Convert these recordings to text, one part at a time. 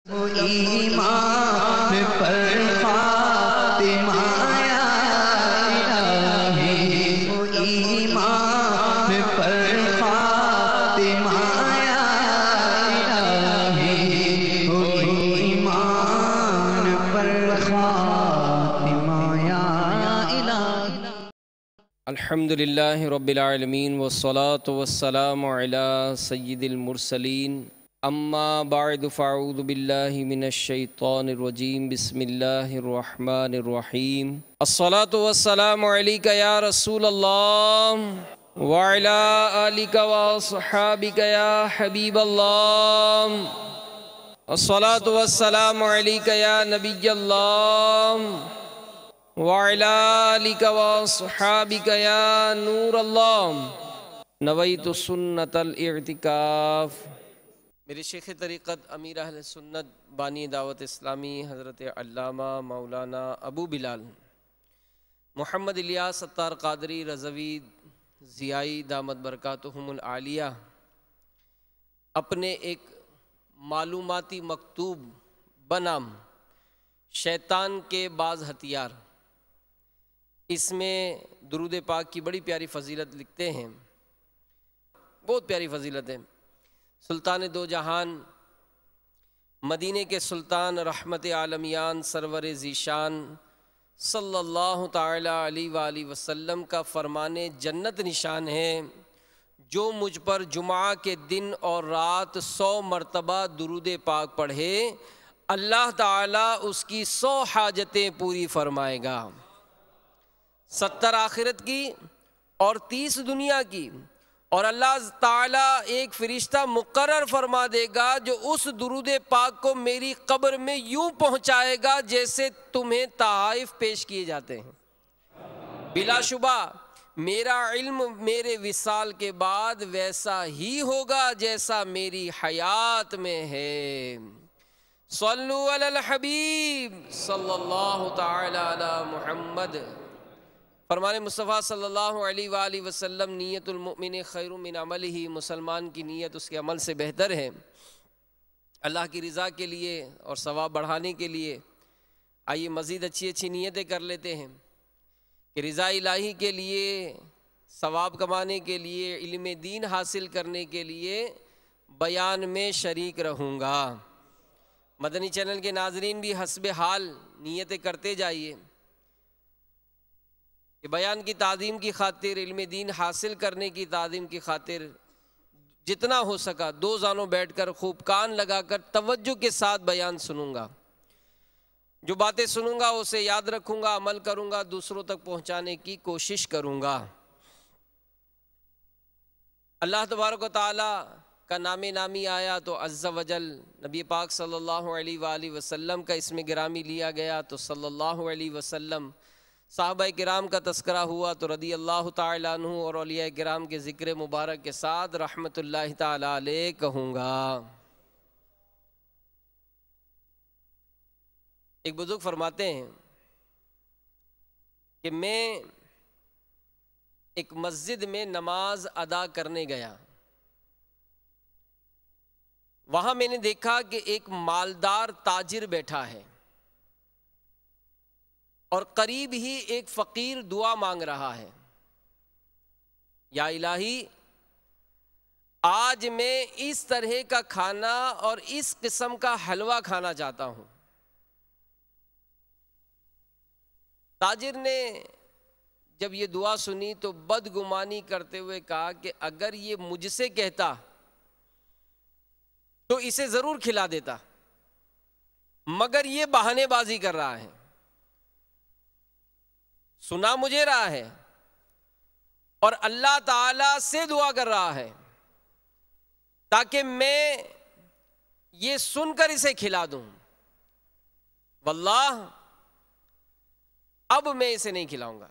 ایمان پر فاطمہ یا الہی، ایمان پر فاطمہ یا الہی، ایمان پر فاطمہ یا الہی۔ الحمدللہ رب العالمین والصلاة والسلام علی سید المرسلین، اما بعد فاعوذ باللہ من الشیطان الرجیم، بسم اللہ الرحمن الرحیم۔ الصلاة والسلام علیک یا رسول اللہ وعلی آلک واصحابک یا حبیب اللہ۔ الصلاة والسلام علیک یا نبی اللہ وعلی آلک واصحابک یا نور اللہ۔ نویت سنت الاعتکاف۔ میرے شیخ طریقت امیر اہل سنت بانی دعوت اسلامی حضرت علامہ مولانا ابو بلال محمد الیاس ستار قادری رضوی ضیائی دامت برکاتہم العالیہ اپنے ایک معلوماتی مکتوب بنام شیطان کے بعض ہتھیار، اس میں درود پاک کی بڑی پیاری فضیلت لکھتے ہیں، بہت پیاری فضیلت ہے۔ سلطان دو جہان مدینے کے سلطان رحمت عالمیان سرور ذیشان صلی اللہ تعالی علیہ وآلہ وسلم کا فرمان جنت نشان ہے، جو مجھ پر جمعہ کے دن اور رات 100 مرتبہ درود پاک پڑھے، اللہ تعالیٰ اس کی 100 حاجتیں پوری فرمائے گا، 70 آخرت کی اور 30 دنیا کی، اور اللہ تعالیٰ ایک فرشتہ مقرر فرما دے گا جو اس درود پاک کو میری قبر میں یوں پہنچائے گا جیسے تمہیں تحائف پیش کیے جاتے ہیں۔ بلا شبہ میرا علم میرے وصال کے بعد ویسا ہی ہوگا جیسا میری حیات میں ہے۔ صلو علی الحبیب صلی اللہ تعالی علی محمد۔ فرمان مصطفیٰ صلی اللہ علیہ وآلہ وسلم، نیت المؤمن خیر من عملہ، مسلمان کی نیت اس کے عمل سے بہتر ہے۔ اللہ کی رضا کے لیے اور ثواب بڑھانے کے لیے آئیے مزید اچھی اچھی نیتیں کر لیتے ہیں کہ رضا الہی کے لیے، ثواب کمانے کے لیے، علم دین حاصل کرنے کے لیے بیان میں شریک رہوں گا۔ مدنی چینل کے ناظرین بھی حسب حال نیتیں کرتے جائیے کہ بیان کی تعظیم کی خاطر، علم دین حاصل کرنے کی تعظیم کی خاطر جتنا ہو سکا 2 زانوں بیٹھ کر خوب کان لگا کر توجہ کے ساتھ بیان سنوں گا۔ جو باتیں سنوں گا اسے یاد رکھوں گا، عمل کروں گا، دوسروں تک پہنچانے کی کوشش کروں گا۔ اللہ تبارک و تعالی کا نام نامی آیا تو عز و جل، نبی پاک صلی اللہ علیہ وآلہ وسلم کا اسم گرامی لیا گیا تو صلی اللہ علیہ وسلم، صحابہ کرام کا تذکرہ ہوا تو رضی اللہ تعالیٰ عنہ، اور اولیاء کرام کے ذکر مبارک کے ساتھ رحمت اللہ تعالیٰ علیہ کہوں گا۔ ایک بزرگ فرماتے ہیں کہ میں ایک مسجد میں نماز ادا کرنے گیا، وہاں میں نے دیکھا کہ ایک مالدار تاجر بیٹھا ہے اور قریب ہی ایک فقیر دعا مانگ رہا ہے، یا الہی آج میں اس طرح کا کھانا اور اس قسم کا حلوہ کھانا چاہتا ہوں۔ تاجر نے جب یہ دعا سنی تو بدگمانی کرتے ہوئے کہا کہ اگر یہ مجھ سے کہتا تو اسے ضرور کھلا دیتا، مگر یہ بہانے بازی کر رہا ہے، سنا مجھے رہا ہے اور اللہ تعالیٰ سے دعا کر رہا ہے تاکہ میں یہ سن کر اسے کھلا دوں، واللہ اب میں اسے نہیں کھلاؤں گا۔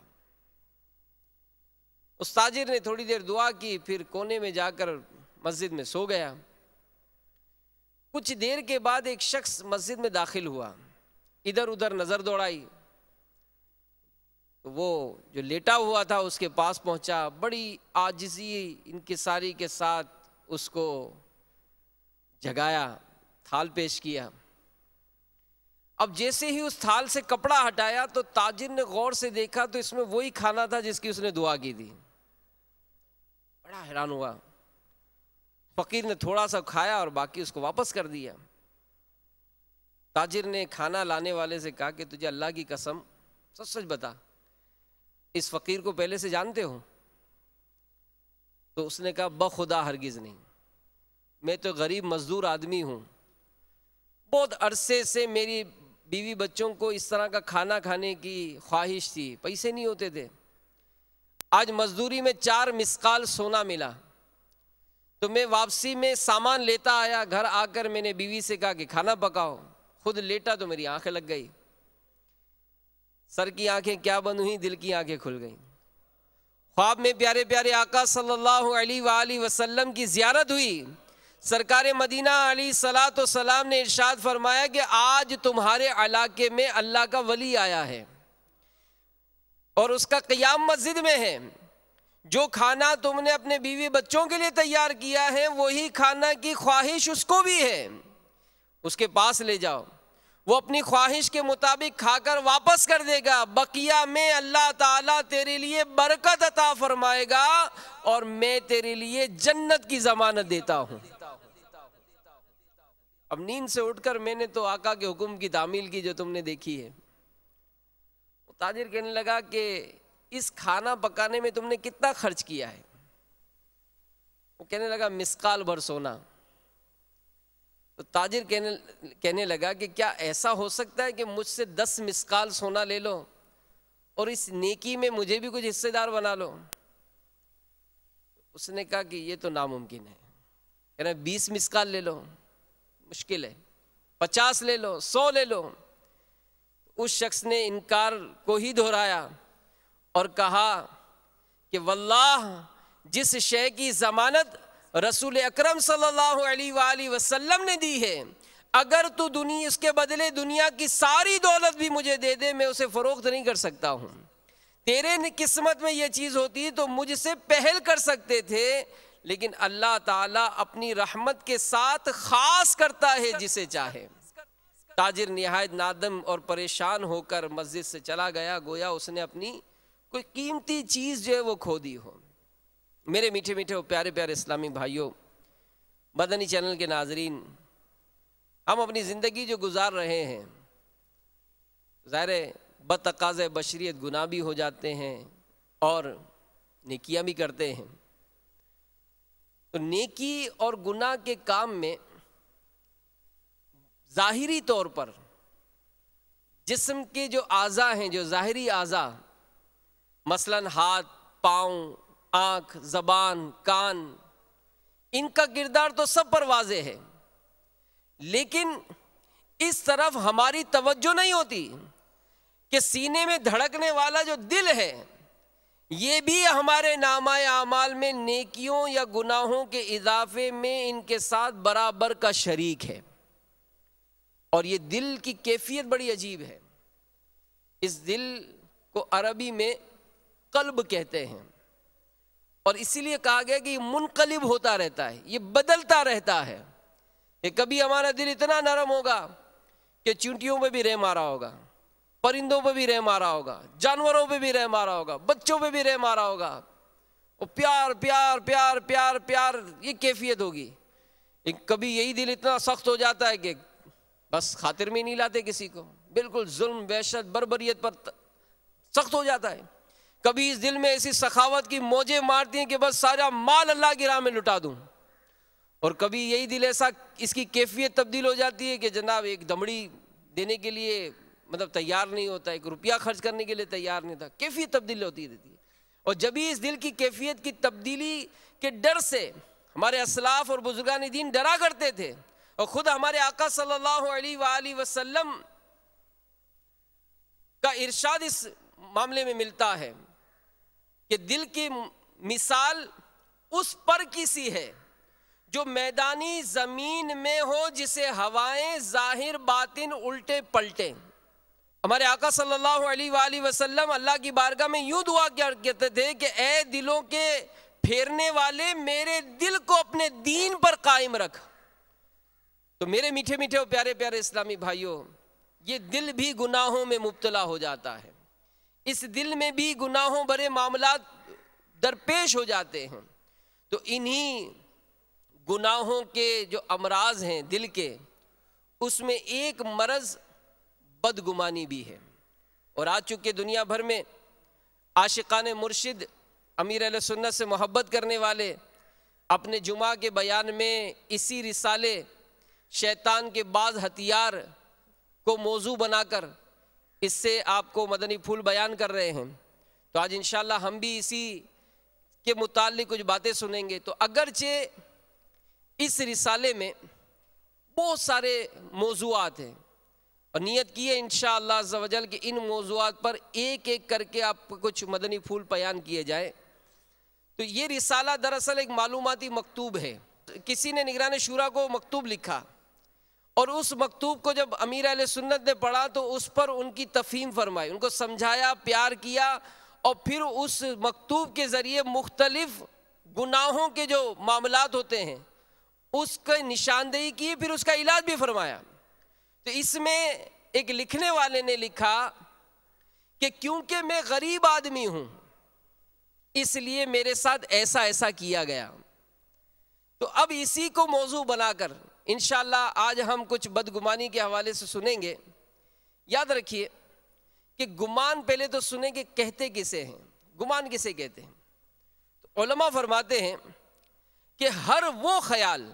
اس تاجر نے تھوڑی دیر دعا کی، پھر کونے میں جا کر مسجد میں سو گیا۔ کچھ دیر کے بعد ایک شخص مسجد میں داخل ہوا، ادھر ادھر نظر دوڑائی، وہ جو لیٹا ہوا تھا اس کے پاس پہنچا، بڑی عاجزی انکساری کے ساتھ اس کو جگایا، تھال پیش کیا، اب جیسے ہی اس تھال سے کپڑا ہٹایا تو تاجر نے غور سے دیکھا تو اس میں وہی کھانا تھا جس کی اس نے دعا کی تھی. بڑا حیران ہوا. فقیر نے تھوڑا سا کھایا اور باقی اس کو واپس کر دیا. تاجر نے کھانا لانے والے سے کہا کہ تجھے اللہ کی قسم سچ سچ بتا, اس فقیر کو پہلے سے جانتے ہو؟ تو اس نے کہا بخدا ہرگز نہیں, میں تو غریب مزدور آدمی ہوں, بہت عرصے سے میری بیوی بچوں کو اس طرح کا کھانا کھانے کی خواہش تھی, پیسے نہیں ہوتے تھے. آج مزدوری میں 4 مسقال سونا ملا تو میں واپسی میں سامان لیتا آیا. گھر آ کر میں نے بیوی سے کہا کہ کھانا پکاؤ, خود لیٹا تو میری آنکھیں لگ گئی. سر کی آنکھیں کیا بند ہوئی, دل کی آنکھیں کھل گئیں. خواب میں پیارے پیارے آقا صلی اللہ علیہ وآلہ وسلم کی زیارت ہوئی. سرکار مدینہ علیہ الصلوۃ والسلام نے ارشاد فرمایا کہ آج تمہارے علاقے میں اللہ کا ولی آیا ہے اور اس کا قیام مسجد میں ہے. جو کھانا تم نے اپنے بیوی بچوں کے لیے تیار کیا ہے وہی کھانا کی خواہش اس کو بھی ہے, اس کے پاس لے جاؤ, وہ اپنی خواہش کے مطابق کھا کر واپس کر دے گا. بقیہ میں اللہ تعالیٰ تیرے لیے برکت عطا فرمائے گا اور میں تیرے لیے جنت کی ضمانت دیتا ہوں. اب نیند سے اٹھ کر میں نے تو آقا کے حکم کی تعمیل کی جو تم نے دیکھی ہے. وہ تاجر کہنے لگا کہ اس کھانا پکانے میں تم نے کتنا خرچ کیا ہے؟ وہ کہنے لگا مسقال بھر سونا. تو تاجر کہنے لگا کہ کیا ایسا ہو سکتا ہے کہ مجھ سے 10 مسقال سونا لے لو اور اس نیکی میں مجھے بھی کچھ حصے دار بنا لو؟ اس نے کہا کہ یہ تو ناممکن ہے. کہنا 20 مسقال لے لو, مشکل ہے. 50 لے لو, 100 لے لو. اس شخص نے انکار کو ہی دہرایا اور کہا کہ واللہ جس شے کی ضمانت رسول اکرم صلی اللہ علیہ وآلہ وسلم نے دی ہے, اگر تو اس کے بدلے دنیا کی ساری دولت بھی مجھے دے دے میں اسے فروخت نہیں کر سکتا ہوں. تیرے قسمت میں یہ چیز ہوتی تو مجھ سے پہل کر سکتے تھے, لیکن اللہ تعالیٰ اپنی رحمت کے ساتھ خاص کرتا ہے جسے چاہے. تاجر نہایت نادم اور پریشان ہو کر مسجد سے چلا گیا, گویا اس نے اپنی کوئی قیمتی چیز جو ہے وہ کھو دی ہو. میرے میٹھے میٹھے پیارے پیارے اسلامی بھائیوں, مدنی چینل کے ناظرین, ہم اپنی زندگی جو گزار رہے ہیں, ظاہر ہے بتقاضۂ بشریت گناہ بھی ہو جاتے ہیں اور نیکیاں بھی کرتے ہیں. تو نیکی اور گناہ کے کام میں ظاہری طور پر جسم کے جو اعضاء ہیں, جو ظاہری اعضاء, مثلاً ہاتھ, پاؤں, آنکھ, زبان, کان, ان کا کردار تو سب پر واضح ہے, لیکن اس طرف ہماری توجہ نہیں ہوتی کہ سینے میں دھڑکنے والا جو دل ہے یہ بھی ہمارے نامہ اعمال میں نیکیوں یا گناہوں کے اضافے میں ان کے ساتھ برابر کا شریک ہے. اور یہ دل کی کیفیت بڑی عجیب ہے. اس دل کو عربی میں قلب کہتے ہیں اور اسی لیے کہا گیا کہ یہ منقلب ہوتا رہتا ہے, یہ بدلتا رہتا ہے. کہ کبھی ہمارا دل اتنا نرم ہوگا کہ چونٹیوں پہ بھی رحم آ رہا ہوگا, پرندوں پہ بھی رحم آ رہا ہوگا, جانوروں پہ بھی رحم آ رہا ہوگا, بچوں پہ بھی رحم آ رہا ہوگا. وہ پیار پیار پیار پیار پیار یہ کیفیت ہوگی. کبھی یہی دل اتنا سخت ہو جاتا ہے کہ بس خاطر میں نہیں لاتے کسی کو, بالکل ظلم, وحشت, بربریت پر سخت ہو جاتا ہے. کبھی اس دل میں ایسی سخاوت کی موجیں مارتی ہیں کہ بس سارا مال اللہ کی راہ میں لٹا دوں. اور کبھی یہی دل ایسا, اس کی کیفیت تبدیل ہو جاتی ہے کہ جناب ایک دمڑی دینے کے لیے مطلب تیار نہیں ہوتا, 1 روپیہ خرچ کرنے کے لیے تیار نہیں تھا. کیفیت تبدیل ہوتی رہتی ہے. اور جب ہی اس دل کی کیفیت کی تبدیلی کے ڈر سے ہمارے اسلاف اور بزرگان دین ڈرا کرتے تھے, اور خود ہمارے آقا صلی اللہ علیہ وآلہ وسلم کا ارشاد اس معاملے میں ملتا ہے کہ دل کی مثال اس پر کی سی ہے جو میدانی زمین میں ہو, جسے ہوائیں ظاہر باطن الٹے پلٹیں. ہمارے آقا صلی اللہ علیہ وآلہ وسلم اللہ کی بارگاہ میں یوں دعا کرتے تھے کہ اے دلوں کے پھیرنے والے, میرے دل کو اپنے دین پر قائم رکھ. تو میرے میٹھے میٹھے اور پیارے پیارے اسلامی بھائیوں, یہ دل بھی گناہوں میں مبتلا ہو جاتا ہے، اس دل میں بھی گناہوں بھرے معاملات درپیش ہو جاتے ہیں۔ تو انہی گناہوں کے جو امراض ہیں دل کے، اس میں ایک مرض بدگمانی بھی ہے۔ اور آج چونکہ دنیا بھر میں عاشقان مرشد، امیر اہل سنت سے محبت کرنے والے اپنے جمعہ کے بیان میں اسی رسالے شیطان کے بعض ہتھیار کو موضوع بنا کر اس سے آپ کو مدنی پھول بیان کر رہے ہیں، تو آج انشاءاللہ ہم بھی اسی کے متعلق کچھ باتیں سنیں گے۔ تو اگرچہ اس رسالے میں بہت سارے موضوعات ہیں، اور نیت کی ہے انشاءاللہ عز و جل کہ ان موضوعات پر ایک ایک کر کے آپ کو کچھ مدنی پھول بیان کیے جائیں۔ تو یہ رسالہ دراصل ایک معلوماتی مکتوب ہے، کسی نے نگران شورا کو مکتوب لکھا، اور اس مکتوب کو جب امیر اہل سنت نے پڑھا تو اس پر ان کی تفہیم فرمائی، ان کو سمجھایا، پیار کیا، اور پھر اس مکتوب کے ذریعے مختلف گناہوں کے جو معاملات ہوتے ہیں اس کا نشاندہی کی، پھر اس کا علاج بھی فرمایا۔ تو اس میں ایک لکھنے والے نے لکھا کہ کیونکہ میں غریب آدمی ہوں اس لیے میرے ساتھ ایسا ایسا کیا گیا۔ تو اب اسی کو موضوع بنا کر انشاءاللہ آج ہم کچھ بدگمانی کے حوالے سے سنیں گے۔ یاد رکھیے کہ گمان پہلے تو سنیں کہ کہتے کسے ہیں، گمان کسے کہتے ہیں۔ تو علماء فرماتے ہیں کہ ہر وہ خیال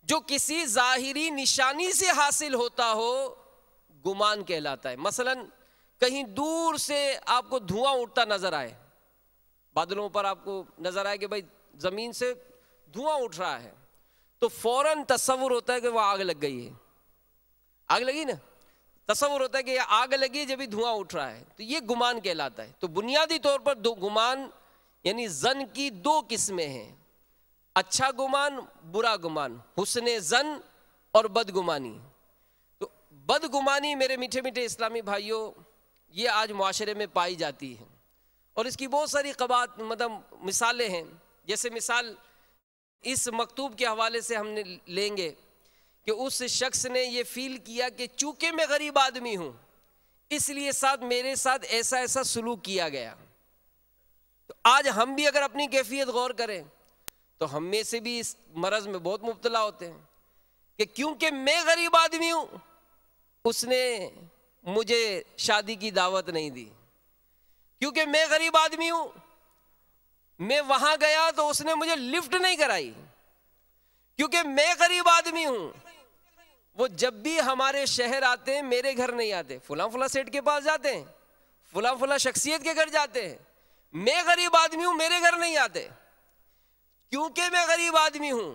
جو کسی ظاہری نشانی سے حاصل ہوتا ہو گمان کہلاتا ہے۔ مثلا کہیں دور سے آپ کو دھواں اٹھتا نظر آئے، بادلوں پر آپ کو نظر آئے کہ بھائی زمین سے دھواں اٹھ رہا ہے، تو فوراً تصور ہوتا ہے کہ وہ آگ لگ گئی ہے، آگ لگی نا، تصور ہوتا ہے کہ یہ آگ لگی ہے جب بھی دھواں اٹھ رہا ہے، تو یہ گمان کہلاتا ہے۔ تو بنیادی طور پر دو گمان یعنی ظن کی دو قسمیں ہیں، اچھا گمان، برا گمان، حسن ظن اور بدگمانی۔ تو بدگمانی میرے میٹھے میٹھے اسلامی بھائیوں یہ آج معاشرے میں پائی جاتی ہے، اور اس کی بہت ساری مثالیں ہیں۔ جیسے مثال اس مکتوب کے حوالے سے ہم نے لیں گے کہ اس شخص نے یہ فیل کیا کہ چونکہ میں غریب آدمی ہوں اس لیے میرے ساتھ ایسا ایسا سلوک کیا گیا۔ تو آج ہم بھی اگر اپنی کیفیت غور کریں تو ہم میں سے بھی اس مرض میں بہت مبتلا ہوتے ہیں کہ کیونکہ میں غریب آدمی ہوں اس نے مجھے شادی کی دعوت نہیں دی، کیونکہ میں غریب آدمی ہوں میں وہاں گیا تو اس نے مجھے لفٹ نہیں کرائی، کیونکہ میں غریب آدمی ہوں وہ جب بھی ہمارے شہر آتے ہیں میرے گھر نہیں آتے، فلاں فلاں سیٹ کے پاس جاتے ہیں، فلاں فلاں شخصیت کے گھر جاتے ہیں۔ میں غریب آدمی ہوں میرے گھر نہیں آتے، کیونکہ میں غریب آدمی ہوں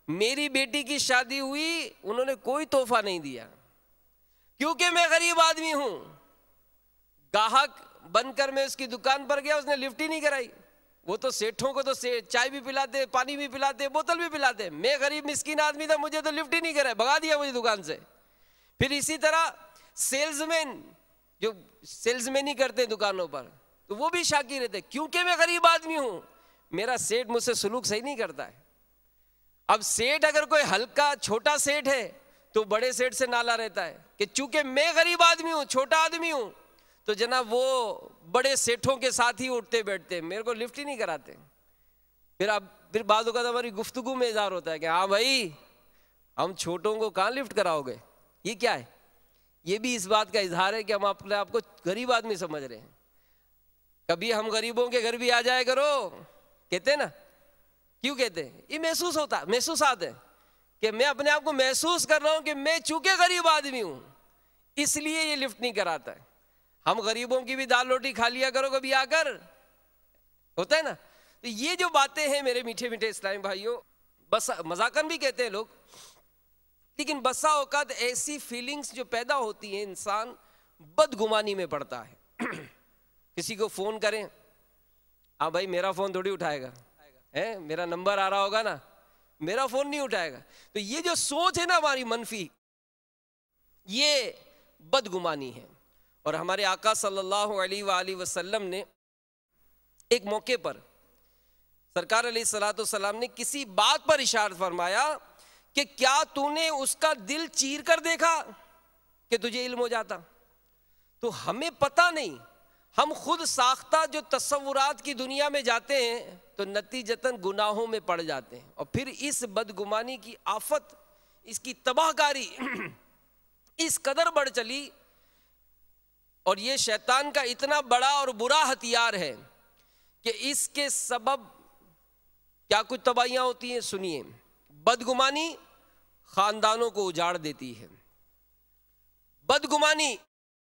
میری بیٹی کی شادی ہوئی انہوں نے کوئی تحفہ نہیں دیا، کیونکہ میں غریب آدمی ہوں گاہک بن کر میں اس کی دکان پر گیا اس نے لفٹ ہی نہیں کرائی۔ وہ تو سیٹھوں کو تو چائے بھی پلاتے، پانی بھی پلاتے، بوتل بھی پلاتے، میں غریب مسکین آدمی تھا مجھے تو لفٹ ہی نہیں کرایا، بھگا دیا مجھے دکان سے۔ پھر اسی طرح سیلز مین جو سیلز مین ہی کرتے ہیں دکانوں پر تو وہ بھی شاکی رہتے، کیونکہ میں غریب آدمی ہوں میرا سیٹ مجھ سے سلوک صحیح نہیں کرتا ہے۔ اب سیٹ اگر کوئی ہلکا چھوٹا سیٹ ہے تو بڑے سیٹ سے نالا رہتا ہے کہ چونکہ میں غریب آدمی ہوں چھوٹا آدمی ہوں تو جناب وہ بڑے سیٹھوں کے ساتھ ہی اٹھتے بیٹھتے میرے کو لفٹ ہی نہیں کراتے۔ پھر بعض اوقات ہماری گفتگو میں اظہار ہوتا ہے کہ ہاں بھائی ہم چھوٹوں کو کہاں لفٹ کراؤ گے، یہ کیا ہے؟ یہ بھی اس بات کا اظہار ہے کہ ہم اپنے آپ کو غریب آدمی سمجھ رہے ہیں۔ کبھی ہم غریبوں کے گھر بھی آ جائے کرو، کہتے ہیں نا، کیوں کہتے ہیں؟ یہ محسوسات ہے کہ میں اپنے آپ کو محسوس کر رہا ہوں کہ میں چونکہ غریب آدمی ہوں اس لیے یہ لفٹ نہیں کراتا ہے۔ ہم غریبوں کی بھی دال روٹی کھا لیا کرو کبھی آ کر، ہوتا ہے نا۔ تو یہ جو باتیں ہیں میرے میٹھے میٹھے اسلامی بھائیوں بس مذاقاً بھی کہتے ہیں لوگ، لیکن بسا اوقات ایسی فیلنگز جو پیدا ہوتی ہیں انسان بدگمانی میں پڑتا ہے۔ کسی کو فون کریں، ہاں بھائی میرا فون تھوڑی اٹھائے گا، میرا نمبر آ رہا ہوگا نا، میرا فون نہیں اٹھائے گا۔ تو یہ جو سوچ ہے نا ہماری منفی، یہ بدگمانی ہے۔ اور ہمارے آقا صلی اللہ علیہ وآلہ وسلم نے ایک موقع پر سرکار علیہ الصلوۃ والسلام نے کسی بات پر اشارہ فرمایا کہ کیا تو نے اس کا دل چیر کر دیکھا کہ تجھے علم ہو جاتا. تو ہمیں پتہ نہیں، ہم خود ساختہ جو تصورات کی دنیا میں جاتے ہیں تو نتیجتاً گناہوں میں پڑ جاتے ہیں. اور پھر اس بدگمانی کی آفت، اس کی تباہ کاری اس قدر بڑھ چلی، اور یہ شیطان کا اتنا بڑا اور برا ہتھیار ہے کہ اس کے سبب کیا کچھ تباہیاں ہوتی ہیں. سنیے، بدگمانی خاندانوں کو اجاڑ دیتی ہے. بدگمانی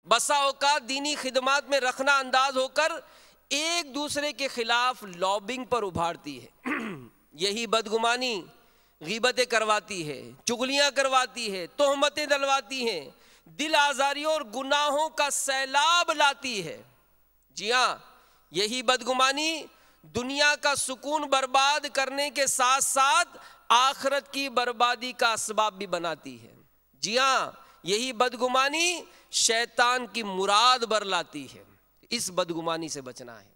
بسا اوقات دینی خدمات میں رخنا انداز ہو کر ایک دوسرے کے خلاف لابنگ پر ابھارتی ہے. یہی بدگمانی غیبتیں کرواتی ہے، چغلیاں کرواتی ہے، تہمتیں دلواتی ہیں، دل آزاریوں اور گناہوں کا سیلاب لاتی ہے. جی ہاں، یہی بدگمانی دنیا کا سکون برباد کرنے کے ساتھ ساتھ آخرت کی بربادی کا اسباب بھی بناتی ہے. جی ہاں، یہی بدگمانی شیطان کی مراد برلاتی ہے. اس بدگمانی سے بچنا ہے.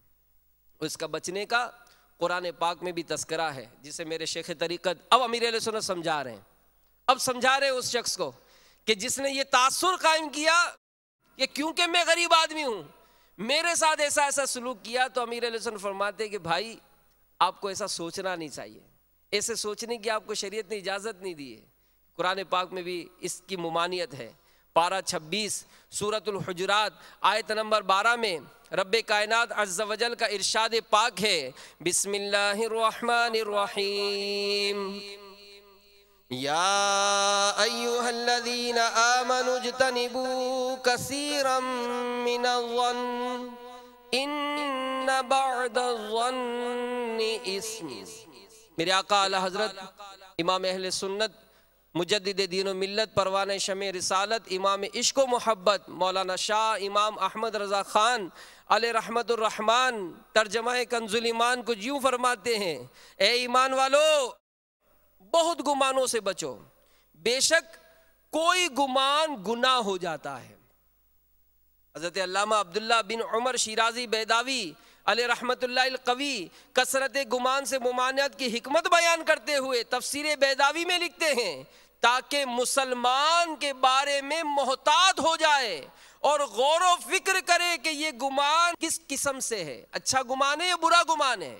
اس کا بچنے کا قرآن پاک میں بھی تذکرہ ہے، جسے میرے شیخ طریقت اب امیر اہل سنت سمجھا رہے ہیں. اب سمجھا رہے ہیں اس شخص کو کہ جس نے یہ تاثر قائم کیا کہ کیونکہ میں غریب آدمی ہوں میرے ساتھ ایسا ایسا سلوک کیا. تو امیر اہل سنت فرماتے ہیں کہ بھائی آپ کو ایسا سوچنا نہیں چاہیے. ایسے سوچنے کی آپ کو شریعت نے اجازت نہیں دی ہے. قرآن پاک میں بھی اس کی ممانعت ہے. پارہ 26 سورۃ الحجرات آیت نمبر 12 میں رب کائنات عز و جل کا ارشاد پاک ہے، بسم اللہ الرحمن الرحیم، یا ایہا الذین آمنوا اجتنبوا کثیرا من الظن ان بعد الظن اسم. میرے آقا اعلی حضرت امام اہل سنت مجدد دین و ملت پروانہ شمع رسالت امام عشق و محبت مولانا شاہ امام احمد رضا خان علیہ رحمت الرحمن ترجمہ کنز الایمان کو یوں فرماتے ہیں، اے ایمان والو بہت گمانوں سے بچو، بے شک کوئی گمان گناہ ہو جاتا ہے. حضرت علامہ عبداللہ بن عمر شیرازی بیداوی علیہ رحمت اللہ القوی کثرت گمان سے ممانعت کی حکمت بیان کرتے ہوئے تفسیر بیداوی میں لکھتے ہیں، تاکہ مسلمان کے بارے میں محتاط ہو جائے اور غور و فکر کرے کہ یہ گمان کس قسم سے ہے، اچھا گمان ہے یا برا گمان ہے.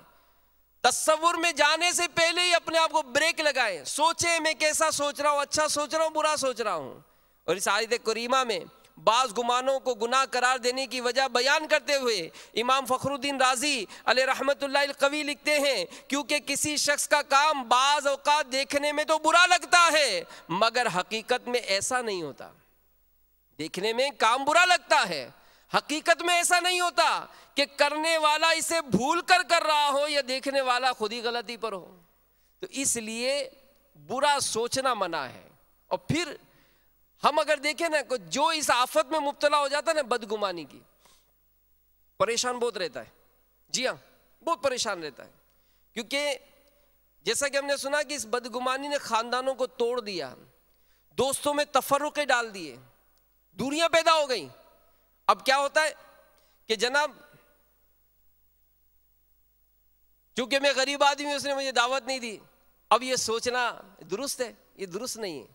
تصور میں جانے سے پہلے ہی اپنے آپ کو بریک لگائیں، سوچیں میں کیسا سوچ رہا ہوں، اچھا سوچ رہا ہوں برا سوچ رہا ہوں. اور اس آیت کریمہ میں بعض گمانوں کو گناہ قرار دینے کی وجہ بیان کرتے ہوئے امام فخر الدین رازی علیہ رحمت اللہ القوی لکھتے ہیں، کیونکہ کسی شخص کا کام بعض اوقات دیکھنے میں تو برا لگتا ہے مگر حقیقت میں ایسا نہیں ہوتا. دیکھنے میں کام برا لگتا ہے، حقیقت میں ایسا نہیں ہوتا کہ کرنے والا اسے بھول کر کر رہا ہو یا دیکھنے والا خود ہی غلطی پر ہو. تو اس لیے برا سوچنا منع ہے. اور پھر ہم اگر دیکھیں نا جو اس آفت میں مبتلا ہو جاتا ہے نا بدگمانی کی، پریشان بہت رہتا ہے. جی ہاں، بہت پریشان رہتا ہے، کیونکہ جیسا کہ ہم نے سنا کہ اس بدگمانی نے خاندانوں کو توڑ دیا، دوستوں میں تفرقے ڈال دیے، دوریاں پیدا ہو گئیں. اب کیا ہوتا ہے کہ جناب چونکہ میں غریب آدمی ہوں اس نے مجھے دعوت نہیں دی. اب یہ سوچنا درست ہے؟ یہ درست نہیں ہے.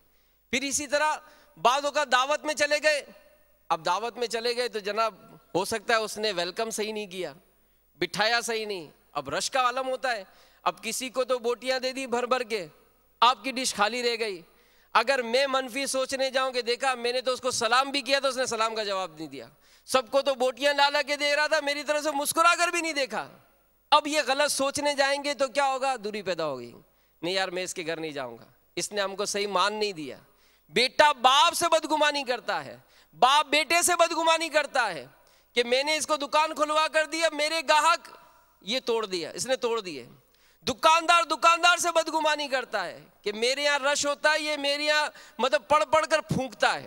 پھر اسی طرح بعضوں کا دعوت میں چلے گئے، اب دعوت میں چلے گئے تو جناب ہو سکتا ہے اس نے ویلکم صحیح نہیں کیا، بٹھایا صحیح نہیں، اب رش کا عالم ہوتا ہے. اب کسی کو تو بوٹیاں دے دی بھر بھر کے، آپ کی ڈش خالی رہ گئی. اگر میں منفی سوچنے جاؤں کہ دیکھا میں نے تو اس کو سلام بھی کیا تو اس نے سلام کا جواب نہیں دیا، سب کو تو بوٹیاں لا کے دے رہا تھا، میری طرف سے مسکرا کر بھی نہیں دیکھا. اب یہ غلط سوچنے جائیں گے تو کیا ہوگا؟ دوری پیدا ہوگی. نہیں یار میں اس کے گھر نہیں جاؤں گا، اس نے ہم کو صحیح مان نہیں دیا. بیٹا باپ سے بدگمانی کرتا ہے، باپ بیٹے سے بدگمانی کرتا ہے کہ میں نے اس کو دکان کھلوا کر دیا، میرے گاہک یہ توڑ دیا، اس نے توڑ دیے. دکاندار سے بدگمانی کرتا ہے کہ میرے یہاں رش ہوتا ہے، یہ میرے یہاں مطلب پڑھ پڑھ کر پھونکتا ہے.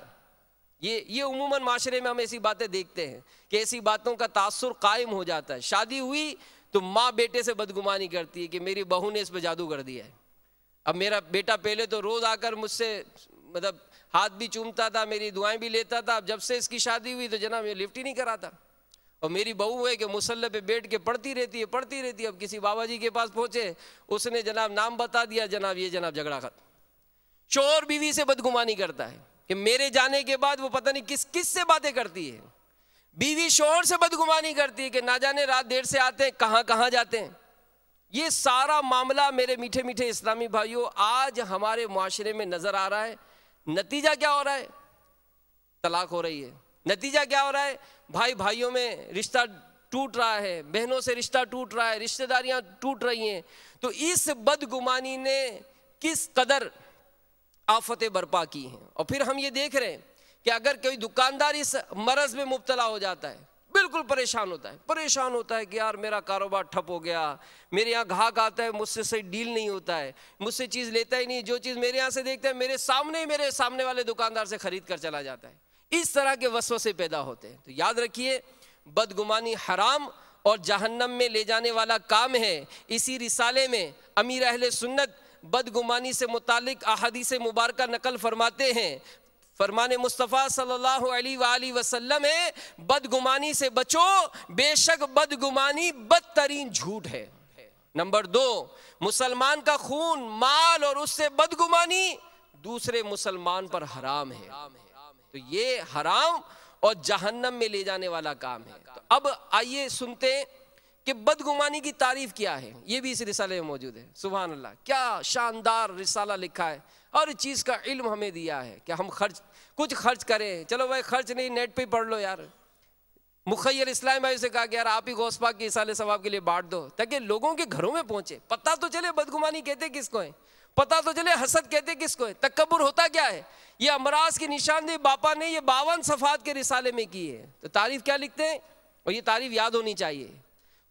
یہ عموماً معاشرے میں ہم ایسی باتیں دیکھتے ہیں کہ ایسی باتوں کا تاثر قائم ہو جاتا ہے. شادی ہوئی تو ماں بیٹے سے بدگمانی کرتی ہے کہ میری بہو نے اس پہ جادو کر دیا ہے. اب میرا بیٹا پہلے تو روز آ کر مجھ سے مطلب ہاتھ بھی چومتا تھا، میری دعائیں بھی لیتا تھا، اب جب سے اس کی شادی ہوئی تو جناب یہ لفٹ ہی نہیں کراتا. اور میری بہو ہے کہ مصلی پہ بیٹھ کے پڑھتی رہتی ہے. اب کسی بابا جی کے پاس پہنچے، اس نے جناب نام بتا دیا، جناب یہ جناب جھگڑا ختم. شوہر بیوی سے بدگمانی کرتا ہے. کہ میرے جانے کے بعد وہ پتہ نہیں کس کس سے باتیں کرتی ہے، بیوی شوہر سے بدگمانی کرتی ہے کہ نہ جانے رات دیر سے آتے ہیں کہاں کہاں جاتے ہیں۔ یہ سارا معاملہ میرے میٹھے میٹھے اسلامی بھائیوں آج ہمارے معاشرے میں نظر آ رہا ہے۔ نتیجہ کیا ہو رہا ہے؟ طلاق ہو رہی ہے۔ نتیجہ کیا ہو رہا ہے؟ بھائی بھائیوں میں رشتہ ٹوٹ رہا ہے، بہنوں سے رشتہ ٹوٹ رہا ہے، رشتہ داریاں ٹوٹ رہی ہیں۔ تو اس بدگمانی نے کس قدر آفتیں برپا کی ہیں۔ اور پھر ہم یہ دیکھ رہے ہیں کہ اگر کوئی دکاندار اس مرض میں مبتلا ہو جاتا ہے، بالکل پریشان ہوتا ہے کہ یار میرا کاروبار ٹھپ ہو گیا، میرے یہاں گاہک آتا ہے مجھ سے صحیح ڈیل نہیں ہوتا ہے، مجھ سے چیز لیتا ہی نہیں، جو چیز میرے یہاں سے دیکھتا ہے میرے سامنے والے دکاندار سے خرید کر چلا جاتا ہے۔ اس طرح کے وسوسے پیدا ہوتے ہیں۔ تو یاد رکھیے بدگمانی حرام اور جہنم میں لے جانے والا کام ہے۔ اسی رسالے میں امیر اہل سنت بدگمانی سے متعلق احادیث مبارکہ نقل فرماتے ہیں۔ فرمان مصطفیٰ صلی اللہ علیہ وآلہ وسلم ہے، بدگمانی سے بچو، بے شک بدگمانی بدترین جھوٹ ہے۔ نمبر 2، مسلمان کا خون، مال اور اس سے بدگمانی دوسرے مسلمان پر حرام ہے۔ تو یہ حرام اور جہنم میں لے جانے والا کام ہے۔ تو اب آئیے سنتے ہیں کہ بدگمانی کی تعریف کیا ہے۔ یہ بھی اس رسالے میں موجود ہے۔ سبحان اللہ، کیا شاندار رسالہ لکھا ہے، ہر چیز کا علم ہمیں دیا ہے کہ ہم کچھ خرچ کریں۔ چلو بھائی خرچ نہیں، نیٹ پہ پڑھ لو یار۔ مخیر اسلام بھائی سے کہا کہ یار آپ ہی غوث پاک کے اصالے ثواب کے لیے بانٹ دو تاکہ لوگوں کے گھروں میں پہنچے، پتہ تو چلے بدگمانی کہتے کس کو ہے، پتہ تو چلے حسد کہتے کس کو ہے، تکبر ہوتا کیا ہے۔ یہ امراض کی نشاندہی باپا نے یہ 52 صفحات کے رسالے میں کی ہے۔ تو تعریف کیا لکھتے ہیں، اور یہ تعریف یاد ہونی چاہیے۔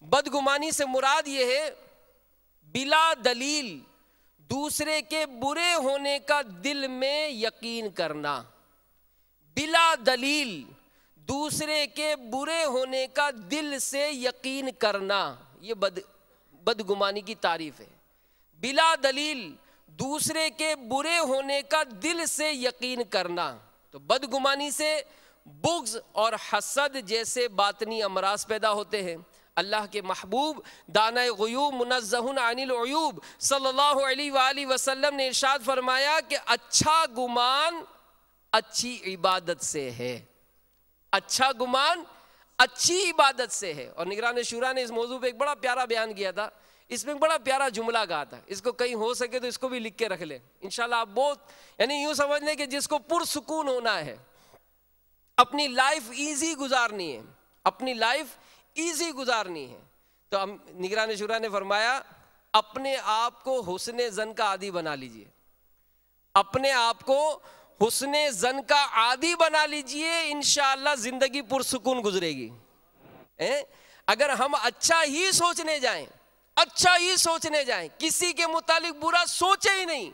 بدگمانی سے مراد یہ ہے بلا دلیل دوسرے کے برے ہونے کا دل میں یقین کرنا، بلا دلیل دوسرے کے برے ہونے کا دل سے یقین کرنا، یہ بدگمانی کی تعریف ہے۔ بلا دلیل دوسرے کے برے ہونے کا دل سے یقین کرنا۔ تو بدگمانی سے بغض اور حسد جیسے باطنی امراض پیدا ہوتے ہیں۔ اللہ کے محبوب دانہ غیوب منزہ عن العیوب صلی اللہ علیہ وآلہ وسلم نے ارشاد فرمایا کہ اچھا گمان اچھی عبادت سے ہے، اچھا گمان اچھی عبادت سے ہے۔ اور نگران شورا نے اس موضوع پہ ایک بڑا پیارا بیان کیا تھا، اس میں ایک بڑا پیارا جملہ کہا تھا، اس کو کہیں ہو سکے تو اس کو بھی لکھ کے رکھ لیں انشاءاللہ۔ آپ بہت یعنی یوں سمجھ لیں کہ جس کو پرسکون ہونا ہے، اپنی لائف ایزی گزارنی ہے، اپنی لائف ایزی گزارنی ہے، تو نگران شورا نے فرمایا اپنے آپ کو حسن ظن کا عادی بنا لیجئے، اپنے آپ کو حسن ظن کا عادی بنا لیجئے، انشاءاللہ زندگی پرسکون گزرے گی۔ اگر ہم اچھا ہی سوچنے جائیں، اچھا ہی سوچنے جائیں، کسی کے متعلق برا سوچے ہی نہیں،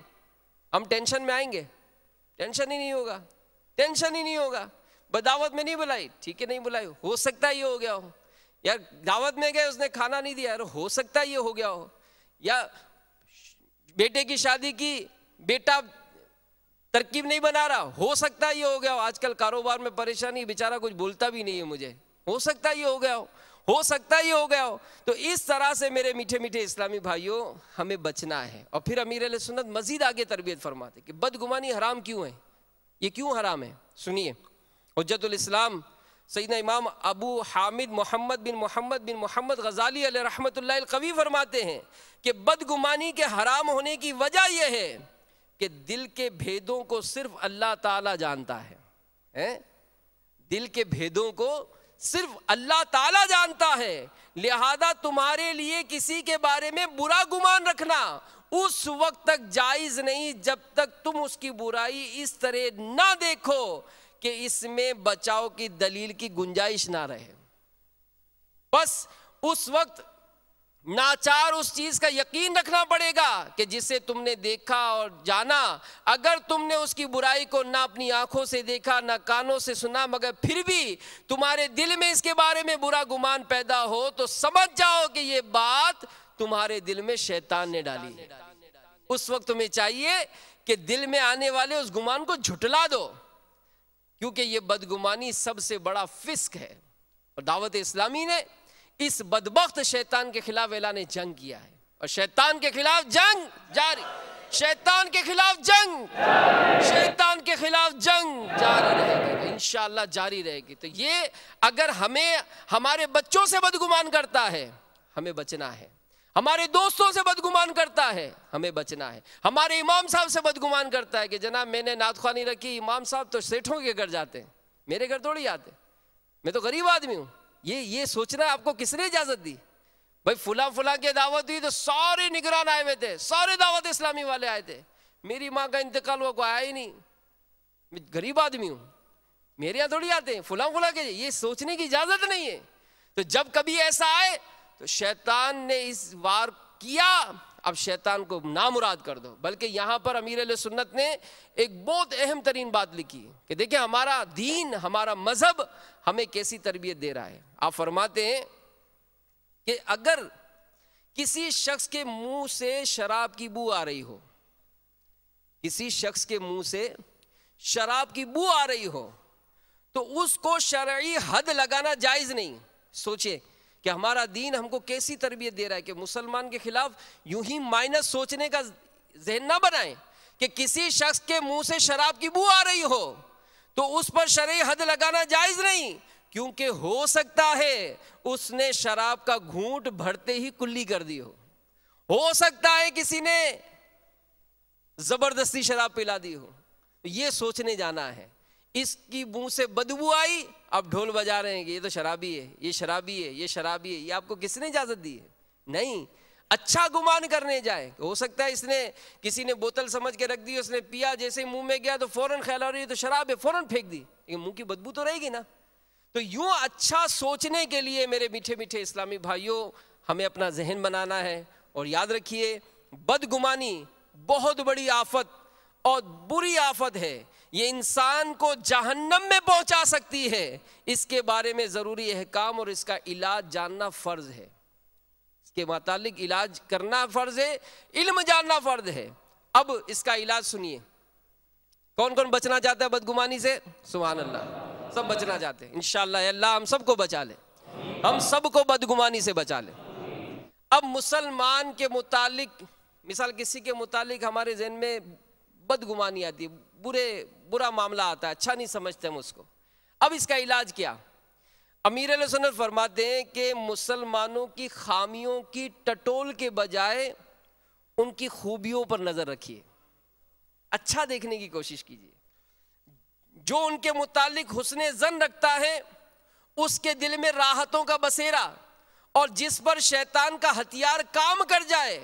ہم ٹینشن میں آئیں گے، ٹینشن ہی نہیں ہوگا، ٹینشن ہی نہیں ہوگا۔ دعوت میں نہیں بلائی، ٹھیک ہے نہیں بلائی، ہو سکتا ہے یہ ہو گیا ہو، یا دعوت میں گئے اس نے کھانا نہیں دیا، ہو سکتا ہے یہ ہو گیا ہو، یا بیٹے کی شادی کی بیٹا ترکیب نہیں بنا رہا، ہو سکتا ہے یہ ہو گیا ہو، آج کل کاروبار میں پریشانی، بیچارہ کچھ بولتا بھی نہیں ہے مجھے، ہو سکتا ہے یہ ہو گیا ہو سکتا ہے یہ ہو گیا ہو۔ تو اس طرح سے میرے میٹھے میٹھے اسلامی بھائیوں ہمیں بچنا ہے۔ اور پھر امیر اہل سنت مزید آگے تربیت فرماتے کہ بدگمانی حرام کیوں ہے، یہ کیوں حرام ہے، سنیے۔ حجت الاسلام سیدنا امام ابو حامد محمد بن محمد غزالی علیہ رحمۃ اللہ القوی فرماتے ہیں کہ بدگمانی کے حرام ہونے کی وجہ یہ ہے کہ دل کے بھیدوں کو صرف اللہ تعالی جانتا ہے، دل کے بھیدوں کو صرف اللہ تعالی جانتا ہے، لہذا تمہارے لیے کسی کے بارے میں برا گمان رکھنا اس وقت تک جائز نہیں جب تک تم اس کی برائی اس طرح نہ دیکھو کہ اس میں بچاؤ کی دلیل کی گنجائش نہ رہے۔ بس اس وقت ناچار اس چیز کا یقین رکھنا پڑے گا کہ جسے تم نے دیکھا اور جانا، اگر تم نے اس کی برائی کو نہ اپنی آنکھوں سے دیکھا نہ کانوں سے سنا، مگر پھر بھی تمہارے دل میں اس کے بارے میں برا گمان پیدا ہو تو سمجھ جاؤ کہ یہ بات تمہارے دل میں شیطان نے ڈالی ہے۔ اس وقت تمہیں چاہیے کہ دل میں آنے والے اس گمان کو جھٹلا دو، کیونکہ یہ بدگمانی سب سے بڑا فسق ہے۔ اور دعوت اسلامی نے اس بدبخت شیطان کے خلاف اعلان جنگ کیا ہے۔ اور شیطان کے خلاف جنگ جاری، شیطان کے خلاف جنگ، شیطان کے خلاف جنگ جاری رہے گی، انشاءاللہ جاری رہے گی۔ تو یہ اگر ہمیں ہمارے بچوں سے بدگمان کرتا ہے ہمیں بچنا ہے، ہمارے دوستوں سے بدگمان کرتا ہے ہمیں بچنا ہے، ہمارے امام صاحب سے بدگمان کرتا ہے کہ جناب میں نے نعت خوانی رکھی، امام صاحب تو سیٹھوں کے گھر جاتے ہیں، میرے گھر تھوڑی آتے، میں تو غریب آدمی ہوں، یہ سوچنا آپ کو کس نے اجازت دی؟ بھائی فلاں کے دعوت ہوئی تو سارے نگران آئے ہوئے تھے، سارے دعوت اسلامی والے آئے تھے، میری ماں کا انتقال ہوا کوئی آیا ہی نہیں، میں غریب آدمی ہوں، میرے یہاں تھوڑی آتے ہیں، فلاں کے، یہ سوچنے کی اجازت نہیں ہے۔ تو جب کبھی ایسا آئے تو شیطان نے اس وار کیا، اب شیطان کو نامراد کر دو۔ بلکہ یہاں پر امیر اہل سنت نے ایک بہت اہم ترین بات لکھی کہ دیکھیں ہمارا دین، ہمارا مذہب ہمیں کیسی تربیت دے رہا ہے۔ آپ فرماتے ہیں کہ اگر کسی شخص کے منہ سے شراب کی بو آ رہی ہو، کسی شخص کے منہ سے شراب کی بو آ رہی ہو تو اس کو شرعی حد لگانا جائز نہیں۔ سوچے کہ ہمارا دین ہم کو کیسی تربیت دے رہا ہے کہ مسلمان کے خلاف یوں ہی مائنس سوچنے کا ذہن نہ بنائیں کہ کسی شخص کے منہ سے شراب کی بو آ رہی ہو تو اس پر شرعی حد لگانا جائز نہیں، کیونکہ ہو سکتا ہے اس نے شراب کا گھونٹ بھرتے ہی کلی کر دی ہو سکتا ہے کسی نے زبردستی شراب پلا دی ہو۔ یہ سوچنے جانا ہے، اس کی منہ سے بدبو آئی، اب ڈھول بجا رہے ہیں کہ یہ تو شرابی ہے، یہ شرابی ہے، یہ شرابی ہے، یہ آپ کو کس نے اجازت دی ہے؟ نہیں، اچھا گمان کرنے جائے، ہو سکتا ہے اس نے کسی نے بوتل سمجھ کے رکھ دی، اس نے پیا، جیسے منہ میں گیا تو فوراً خیال آ رہی ہے تو شراب ہے، فوراً پھینک دی، یہ منہ کی بدبو تو رہے گی نا۔ تو یوں اچھا سوچنے کے لیے میرے میٹھے میٹھے اسلامی بھائیوں ہمیں اپنا ذہن بنانا ہے، اور یاد رکھیے بدگمانی بہت بڑی آفت اور بری آفت ہے، یہ انسان کو جہنم میں پہنچا سکتی ہے۔ اس کے بارے میں ضروری احکام اور اس کا علاج جاننا فرض ہے، اس کے متعلق علاج کرنا فرض ہے، علم جاننا فرض ہے۔ اب اس کا علاج سنیے، کون کون بچنا چاہتا ہے بدگمانی سے؟ سبحان اللہ، سب بچنا چاہتے ہیں، انشاءاللہ اللہ ہم سب کو بچا لے، ہم سب کو بدگمانی سے بچا لے۔ اب مسلمان کے متعلق، مثال کسی کے متعلق ہمارے ذہن میں بدگمانی آتی ہے، برا معاملہ آتا ہے، اچھا نہیں سمجھتے ہم اس کو۔ اب اس کا علاج کیا؟ امیر اہل سنت فرماتے ہیں کہ مسلمانوں کی خامیوں کی ٹٹول کے بجائے ان کی خوبیوں پر نظر رکھیے، اچھا دیکھنے کی کوشش کیجیے۔ جو ان کے متعلق حسن ظن رکھتا ہے اس کے دل میں راحتوں کا بسیرا، اور جس پر شیطان کا ہتھیار کام کر جائے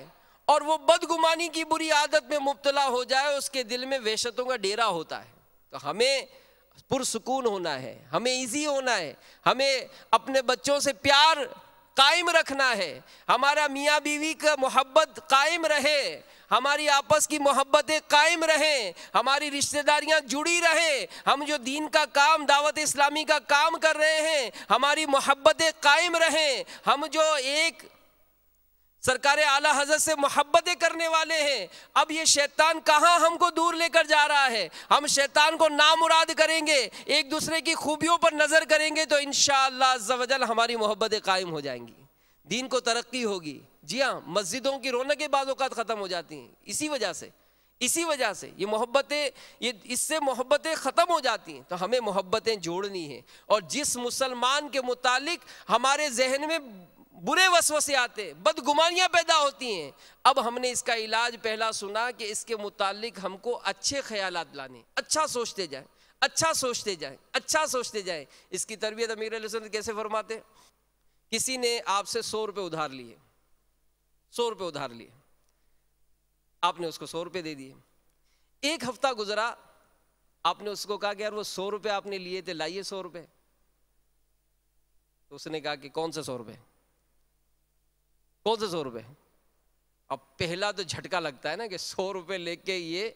اور وہ بدگمانی کی بری عادت میں مبتلا ہو جائے، اس کے دل میں وحشتوں کا ڈیرا ہوتا ہے۔ تو ہمیں پرسکون ہونا ہے، ہمیں ایزی ہونا ہے، ہمیں اپنے بچوں سے پیار قائم رکھنا ہے، ہمارا میاں بیوی کا محبت قائم رہے، ہماری آپس کی محبتیں قائم رہیں، ہماری رشتہ داریاں جڑی رہیں، ہم جو دین کا کام، دعوت اسلامی کا کام کر رہے ہیں ہماری محبتیں قائم رہیں، ہم جو ایک سرکار اعلیٰ حضرت سے محبتیں کرنے والے ہیں۔ اب یہ شیطان کہاں ہم کو دور لے کر جا رہا ہے، ہم شیطان کو نامراد کریں گے، ایک دوسرے کی خوبیوں پر نظر کریں گے تو انشاءاللہ عز و جل ہماری محبتیں قائم ہو جائیں گی، دین کو ترقی ہوگی۔ جی ہاں، مسجدوں کی رونقیں بعض اوقات ختم ہو جاتی ہیں اسی وجہ سے یہ محبتیں، اس سے محبتیں ختم ہو جاتی ہیں۔ تو ہمیں محبتیں جوڑنی ہیں، اور جس مسلمان کے متعلق ہمارے ذہن میں برے وسوسے آتے، بدگمانیاں پیدا ہوتی ہیں، اب ہم نے اس کا علاج پہلا سنا کہ اس کے متعلق ہم کو اچھے خیالات لانے، اچھا سوچتے جائیں، اچھا سوچتے جائیں، اچھا سوچتے جائیں۔ اس کی تربیت امیر علیہ السلام کیسے فرماتے ہیں؟ کسی نے آپ سے 100 روپے ادھار لیے، 100 روپے ادھار لیے، آپ نے اس کو 100 روپے دے دیے۔ ایک ہفتہ گزرا، آپ نے اس کو کہا کہ یار وہ 100 روپے آپ نے لیے تھے، لائیے 100 روپے۔ تو اس نے کہا کہ کون سے 100 روپے، کون سے 100 روپے؟ اب پہلا تو جھٹکا لگتا ہے نا کہ 100 روپے لے کے یہ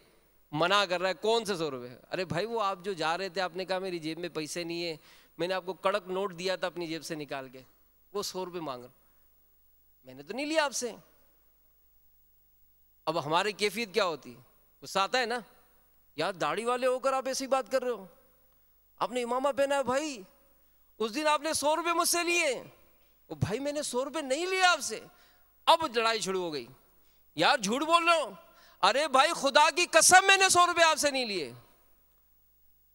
منع کر رہا ہے، کون سے 100 روپے؟ ارے بھائی وہ آپ جو جا رہے تھے، آپ نے کہا میری جیب میں پیسے نہیں ہے، میں نے آپ کو کڑک نوٹ دیا تھا اپنی جیب سے نکال کے، وہ 100 روپے مانگ رہا، میں نے تو نہیں لیا آپ سے۔ اب ہماری کیفیت کیا ہوتی ہے؟ غصہ آتا ہے نا، یار داڑھی والے ہو کر آپ ایسی بات کر رہے ہو، آپ نے امامہ پہنا ہے بھائی، اس دن آپ نے 100 روپے مجھ سے لیے، وہ بھائی میں نے 100 روپے نہیں لیے آپ سے، اب لڑائی شروع ہو گئی، یار جھوٹ بول رہا ہوں، ارے بھائی خدا کی قسم میں نے 100 روپے آپ سے نہیں لیے.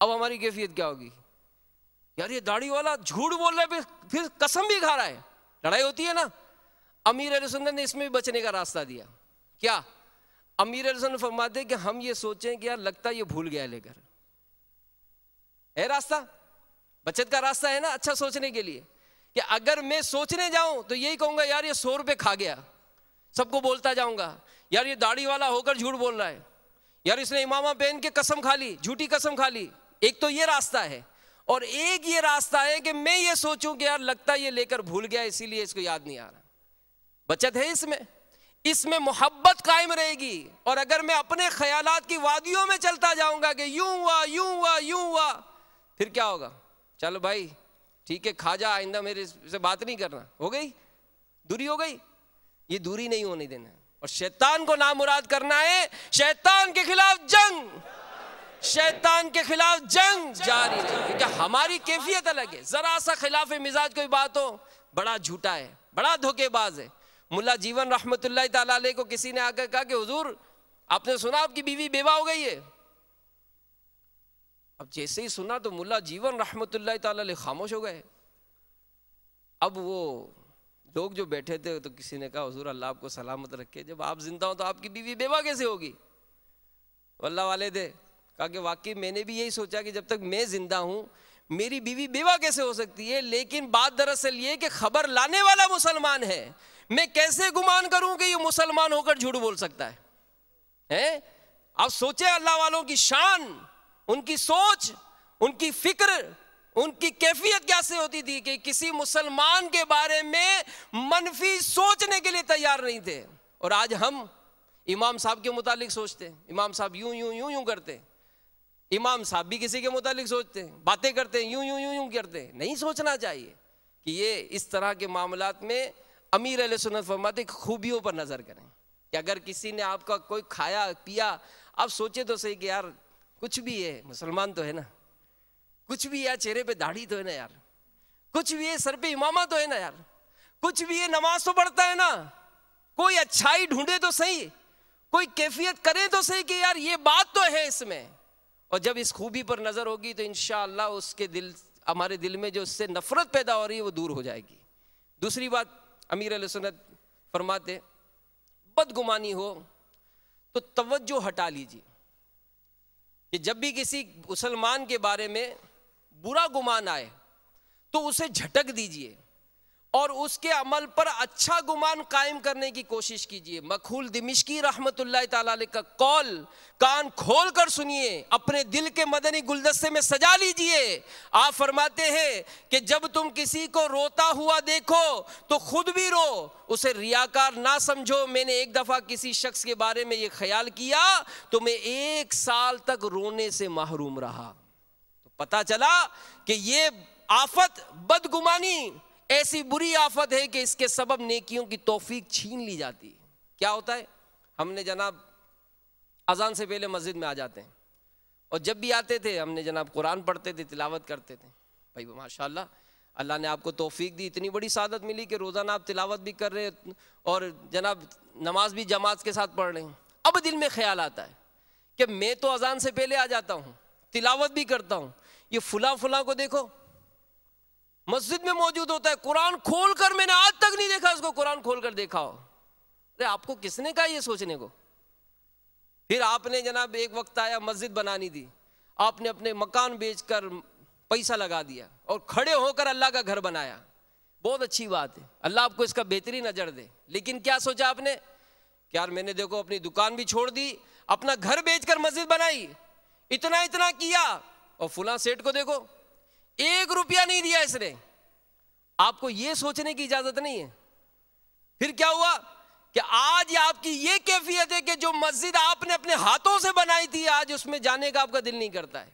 اب ہماری کیفیت کیا ہوگی؟ یار یہ داڑھی والا جھوٹ بول رہا ہے پھر قسم بھی کھا رہا ہے. لڑائی ہوتی ہے نا. امیر اہل سنت نے اس میں بھی بچنے کا راستہ دیا. کیا؟ امیر اہل سنت فرماتے کہ ہم یہ سوچیں کہ یار لگتا ہے یہ بھول گیا لے کر. ہے راستہ، بچت کا راستہ ہے نا اچھا سوچنے کے لیے، کہ اگر میں سوچنے جاؤں تو یہی کہوں گا یار یہ 100 روپے کھا گیا، سب کو بولتا جاؤں گا یار یہ داڑھی والا ہو کر جھوٹ بول رہا ہے، یار اس نے امامہ پہن کے قسم کھا لی، جھوٹی قسم کھا لی. ایک تو یہ راستہ ہے، اور ایک یہ راستہ ہے کہ میں یہ سوچوں کہ یار لگتا ہے یہ لے کر بھول گیا اسی لیے اس کو یاد نہیں آ رہا. بچت ہے اس میں محبت قائم رہے گی. اور اگر میں اپنے خیالات کی وادیوں میں چلتا جاؤں گا کہ یوں ہوا یوں ہوا یوں ہوا، پھر کیا ہوگا؟ چل بھائی ٹھیک ہے کھا جا، آئندہ میرے سے بات نہیں کرنا. ہو گئی دوری، ہو گئی. یہ دوری نہیں ہونے دینا. اور شیطان کو نامراد کرنا ہے. شیطان کے خلاف جنگ، شیطان کے خلاف جنگ جاری رہے، کیونکہ ہماری کیفیت الگ ہے. ذرا سا خلاف مزاج کوئی بات ہو، بڑا جھوٹا ہے، بڑا دھوکے باز ہے. ملا جیون رحمت اللہ تعالیٰ علیہ کو کسی نے آ کر کہا کہ حضور آپ نے سنا آپ کی بیوی بیوہ ہو گئی ہے. اب جیسے ہی سنا تو ملا جیون رحمت اللہ تعالیٰ علیہ خاموش ہو گئے. اب وہ لوگ جو بیٹھے تھے تو کسی نے کہا حضور اللہ آپ کو سلامت رکھے، جب آپ زندہ ہوں تو آپ کی بیوی بیوہ کیسے ہوگی؟ اللہ والے تھے کہا کہ واقعی میں نے بھی یہی سوچا کہ جب تک میں زندہ ہوں میری بیوی بیوہ کیسے ہو سکتی ہے، لیکن بات دراصل یہ کہ خبر لانے والا مسلمان ہے، میں کیسے گمان کروں کہ یہ مسلمان ہو کر جھوٹ بول سکتا ہے؟ آپ سوچیں اللہ والوں کی شان، ان کی سوچ، ان کی فکر، ان کی کیفیت کیسے ہوتی تھی کہ کسی مسلمان کے بارے میں منفی سوچنے کے لیے تیار نہیں تھے. اور آج ہم امام صاحب کے متعلق سوچتے ہیں، امام صاحب یوں یوں یوں یوں کرتے ہیں. امام صاحب بھی کسی کے متعلق سوچتے ہیں، باتیں کرتے ہیں، یوں یوں یوں یوں کرتے ہیں. نہیں سوچنا چاہیے کہ یہ اس طرح کے معاملات میں امیر اہل سنت فرماتے خوبیوں پر نظر کریں. کہ اگر کسی نے آپ کا کوئی کھایا پیا، آپ سوچے تو صحیح کہ یار کچھ بھی ہے مسلمان تو ہے نا، کچھ بھی ہے چہرے پہ داڑھی تو ہے نا یار، کچھ بھی ہے سر پہ امامہ تو ہے نا یار، کچھ بھی ہے نماز تو پڑھتا ہے نا، کوئی اچھائی ڈھونڈے تو صحیح، کوئی کیفیت کرے تو صحیح کہ یار یہ بات تو ہے اس میں. اور جب اس خوبی پر نظر ہوگی تو انشاءاللہ اس کے دل، ہمارے دل میں جو اس سے نفرت پیدا ہو رہی ہے وہ دور ہو جائے گی. دوسری بات امیر علیہ سنت فرماتے بدگمانی ہو تو توجہ ہٹا لیجیے. کہ جب بھی کسی مسلمان کے بارے میں برا گمان آئے تو اسے جھٹک دیجیے اور اس کے عمل پر اچھا گمان قائم کرنے کی کوشش کیجیے. مکحول دمشقی رحمت اللہ تعالیٰ علیہ کا قول کان کھول کر سنیے، اپنے دل کے مدنی گلدستے میں سجا لیجیے. آپ فرماتے ہیں کہ جب تم کسی کو روتا ہوا دیکھو تو خود بھی رو، اسے ریاکار نہ سمجھو. میں نے ایک دفعہ کسی شخص کے بارے میں یہ خیال کیا تو میں 1 سال تک رونے سے محروم رہا. تو پتہ چلا کہ یہ آفت بدگمانی ایسی بری آفت ہے کہ اس کے سبب نیکیوں کی توفیق چھین لی جاتی ہے. کیا ہوتا ہے، ہم نے جناب اذان سے پہلے مسجد میں آ جاتے ہیں، اور جب بھی آتے تھے ہم نے جناب قرآن پڑھتے تھے، تلاوت کرتے تھے. بھائی ماشاءاللہ اللہ نے آپ کو توفیق دی، اتنی بڑی سعادت ملی کہ روزانہ آپ تلاوت بھی کر رہے ہیں اور جناب نماز بھی جماعت کے ساتھ پڑھ رہے ہیں. اب دل میں خیال آتا ہے کہ میں تو اذان سے پہلے آ جاتا ہوں، تلاوت بھی کرتا ہوں، یہ فلاں کو دیکھو مسجد میں موجود ہوتا ہے، قرآن کھول کر، میں نے آج تک نہیں دیکھا اس کو قرآن کھول کر دیکھا ہو. ارے آپ کو کس نے کہا یہ سوچنے کو؟ پھر آپ نے جناب ایک وقت آیا مسجد بنانی تھی، آپ نے اپنے مکان بیچ کر پیسہ لگا دیا اور کھڑے ہو کر اللہ کا گھر بنایا. بہت اچھی بات ہے، اللہ آپ کو اس کا بہترین اجر دے. لیکن کیا سوچا آپ نے کہ یار میں نے دیکھو اپنی دکان بھی چھوڑ دی، اپنا گھر بیچ کر مسجد بنائی، اتنا کیا، اور فلاں سیٹ کو دیکھو 1 روپیہ نہیں دیا اس نے. آپ کو یہ سوچنے کی اجازت نہیں ہے. پھر کیا ہوا کہ آج آپ کی یہ کیفیت ہے کہ جو مسجد آپ نے اپنے ہاتھوں سے بنائی تھی آج اس میں جانے کا آپ کا دل نہیں کرتا ہے.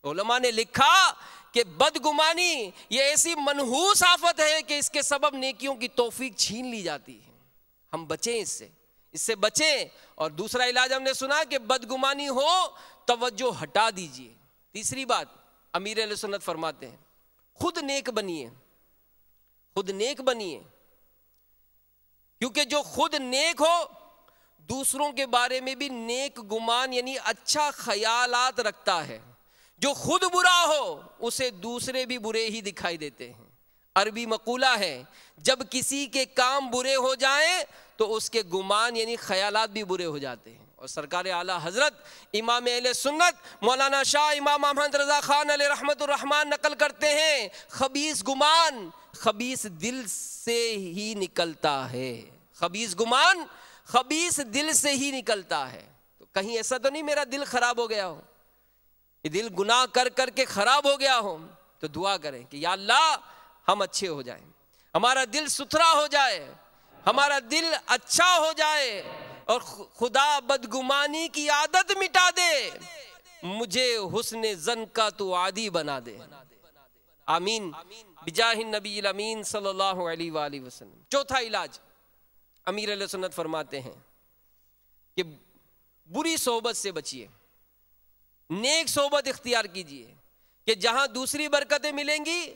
علماء نے لکھا کہ بدگمانی یہ ایسی منحوس آفت ہے کہ اس کے سبب نیکیوں کی توفیق چھین لی جاتی ہے. ہم بچیں اس سے بچیں. اور دوسرا علاج ہم نے سنا کہ بدگمانی ہو توجہ ہٹا دیجیے. تیسری بات امیر اہل سنت فرماتے ہیں خود نیک بنیے. کیونکہ جو خود نیک ہو دوسروں کے بارے میں بھی نیک گمان یعنی اچھا خیالات رکھتا ہے. جو خود برا ہو اسے دوسرے بھی برے ہی دکھائی دیتے ہیں. عربی مقولہ ہے جب کسی کے کام برے ہو جائیں تو اس کے گمان یعنی خیالات بھی برے ہو جاتے ہیں. اور سرکار اعلیٰ حضرت امام اہل سنت مولانا شاہ امام احمد رضا خان علیہ رحمت الرحمن نقل کرتے ہیں خبیث گمان خبیث دل سے ہی نکلتا ہے. خبیث گمان خبیث دل سے ہی نکلتا ہے. تو کہیں ایسا تو نہیں میرا دل خراب ہو گیا ہو, یہ دل گناہ کر کر کے خراب ہو گیا ہو, تو دعا کریں کہ یا اللہ ہم اچھے ہو جائیں, ہمارا دل ستھرا ہو جائے, ہمارا دل اچھا ہو جائے, اور خدا بدگمانی کی عادت مٹا دے, مجھے حسن ظن کا تو عادی بنا دے. آمین بجاہ النبی الامین صلی اللہ علیہ وآلہ وسلم. چوتھا علاج امیر علیہ سنت فرماتے ہیں کہ بری صحبت سے بچیے, نیک صحبت اختیار کیجیے کہ جہاں دوسری برکتیں ملیں گی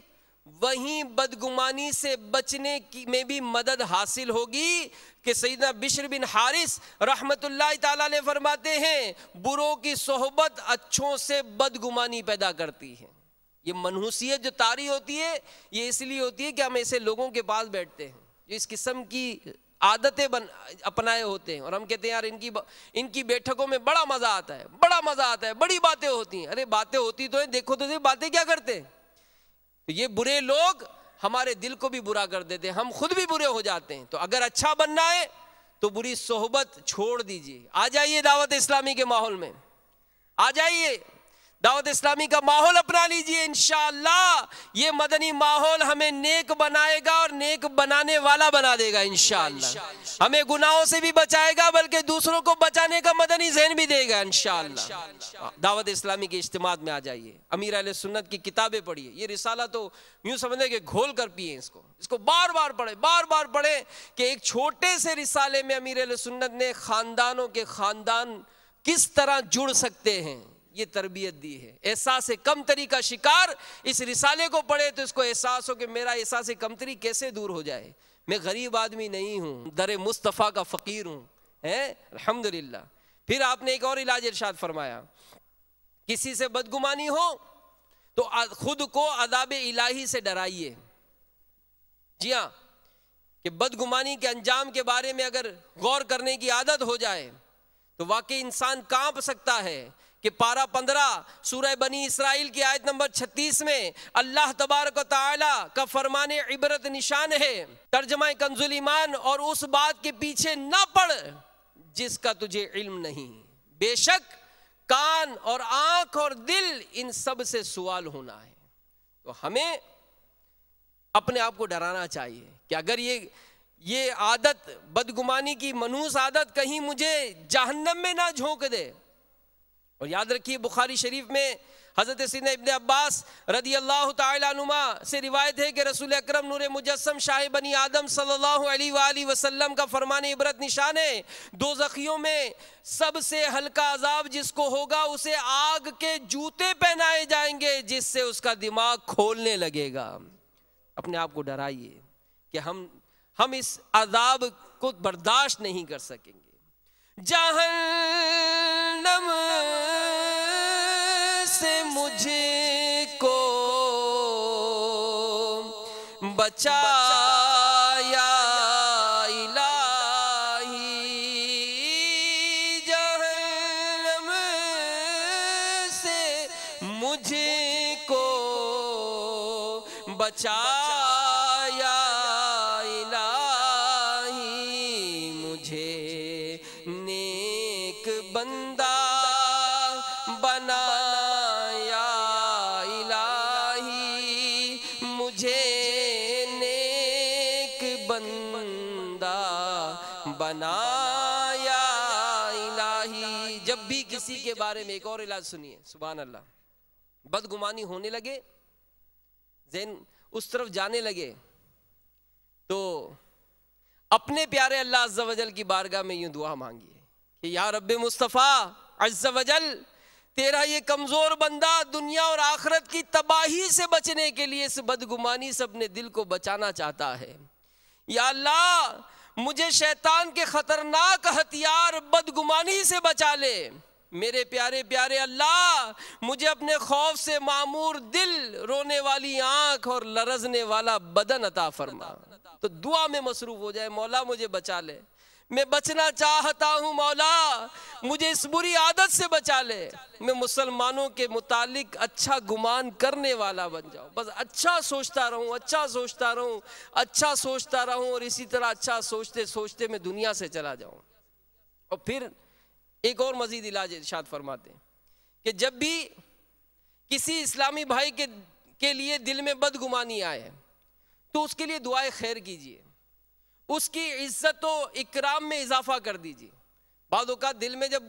وہیں بدگمانی سے بچنے کی میں بھی مدد حاصل ہوگی. کہ سیدنا بشر بن حارث رحمت اللہ تعالیٰ علیہ فرماتے ہیں بروں کی صحبت اچھوں سے بدگمانی پیدا کرتی ہے. یہ منحوسیت جو طاری ہوتی ہے یہ اس لیے ہوتی ہے کہ ہم ایسے لوگوں کے پاس بیٹھتے ہیں جو اس قسم کی عادتیں اپنائے ہوتے ہیں, اور ہم کہتے ہیں یار ان کی بیٹھکوں میں بڑا مزہ آتا ہے, بڑا مزہ آتا ہے, بڑی باتیں ہوتی ہیں. ارے باتیں ہوتی تو ہیں, دیکھو تو باتیں کیا کرتے ہیں. تو یہ برے لوگ ہمارے دل کو بھی برا کر دیتے ہیں, ہم خود بھی برے ہو جاتے ہیں. تو اگر اچھا بننا ہے تو بری صحبت چھوڑ دیجیے, آ جائیے دعوت اسلامی کے ماحول میں, آ جائیے دعوت اسلامی کا ماحول اپنا لیجئے. انشاءاللہ یہ مدنی ماحول ہمیں نیک بنائے گا اور نیک بنانے والا بنا دے گا. انشاءاللہ ہمیں گناہوں سے بھی بچائے گا بلکہ دوسروں کو بچانے کا مدنی ذہن بھی دے گا. انشاءاللہ دعوت اسلامی کے اجتماعات میں آ جائیے, امیر اہل سنت کی کتابیں پڑھیے. یہ رسالہ تو یوں سمجھیں کہ گھول کر پیئے, اس کو بار بار پڑھیں کہ ایک چھوٹے سے رسالے میں امیر اہل سنت نے خاندانوں کے خاندان کس طرح جڑ سکتے ہیں یہ تربیت دی ہے. احساس کمتری کا شکار اس رسالے کو پڑھے تو اس کو احساس ہو کہ میرا احساس کمتری کیسے دور ہو جائے. میں غریب آدمی نہیں ہوں, در مصطفیٰ کا فقیر ہوں. الحمدللہ. پھر آپ نے ایک اور علاج ارشاد فرمایا, کسی سے بدگمانی ہو تو خود کو عذاب الہی سے ڈرائیے. جی ہاں, کہ بدگمانی کے انجام کے بارے میں اگر غور کرنے کی عادت ہو جائے تو واقعی انسان کانپ سکتا ہے. کہ پارہ 15 سورہ بنی اسرائیل کی آیت نمبر 36 میں اللہ تبارک و تعالی کا فرمان عبرت نشان ہے. ترجمہ کنز الایمان, اور اس بات کے پیچھے نہ پڑ جس کا تجھے علم نہیں, بے شک کان اور آنکھ اور دل ان سب سے سوال ہونا ہے. تو ہمیں اپنے آپ کو ڈرانا چاہیے کہ اگر یہ عادت بدگمانی کی منحوس عادت کہیں مجھے جہنم میں نہ جھونک دے. اور یاد رکھیے بخاری شریف میں حضرت سیدنا ابن عباس رضی اللہ تعالیٰ عنہما سے روایت ہے کہ رسول اکرم نور مجسم شاہ بنی آدم صلی اللہ علیہ وآلہ وسلم کا فرمان عبرت نشان ہے, دوزخیوں میں سب سے ہلکا عذاب جس کو ہوگا اسے آگ کے جوتے پہنائے جائیں گے جس سے اس کا دماغ کھولنے لگے گا. اپنے آپ کو ڈرائیے کہ ہم اس عذاب کو برداشت نہیں کر سکیں گے. جہنم سے مجھ کو بچایا الہی, جہنم سے مجھ کو بچایا الہی, مجھے نیک بندہ بنایا الہی, مجھے نیک بندہ بنایا الہی. جب بھی کسی کے بارے میں ایک اور علاج سنیے, سبحان اللہ, بدگمانی ہونے لگے, ذہن اس طرف جانے لگے تو اپنے پیارے اللہ عز و جل کی بارگاہ میں یوں دعا مانگیے کہ یا رب مصطفیٰ عز و جل, تیرا یہ کمزور بندہ دنیا اور آخرت کی تباہی سے بچنے کے لیے اس بدگمانی سے اپنے دل کو بچانا چاہتا ہے. یا اللہ مجھے شیطان کے خطرناک ہتھیار بدگمانی سے بچا لے۔ میرے پیارے پیارے اللہ، مجھے اپنے خوف سے معمور دل، رونے والی آنکھ اور لرزنے والا بدن عطا فرما۔ تو دعا میں مصروف ہو جائے، مولا مجھے بچا لے، میں بچنا چاہتا ہوں، مولا مجھے اس بری عادت سے بچا لے، میں مسلمانوں کے متعلق اچھا گمان کرنے والا بن جاؤں، بس اچھا سوچتا رہوں، اچھا سوچتا رہوں، اچھا سوچتا رہوں، اور اسی طرح اچھا سوچتے سوچتے میں دنیا سے چلا جاؤں۔ اور پھر ایک اور مزید علاج ارشاد فرماتے ہیں کہ جب بھی کسی اسلامی بھائی کے لیے دل میں بدگمانی آئے تو اس کے لیے دعائے خیر کیجیے، اس کی عزت و اکرام میں اضافہ کر دیجیے۔ بعض اوقات دل میں جب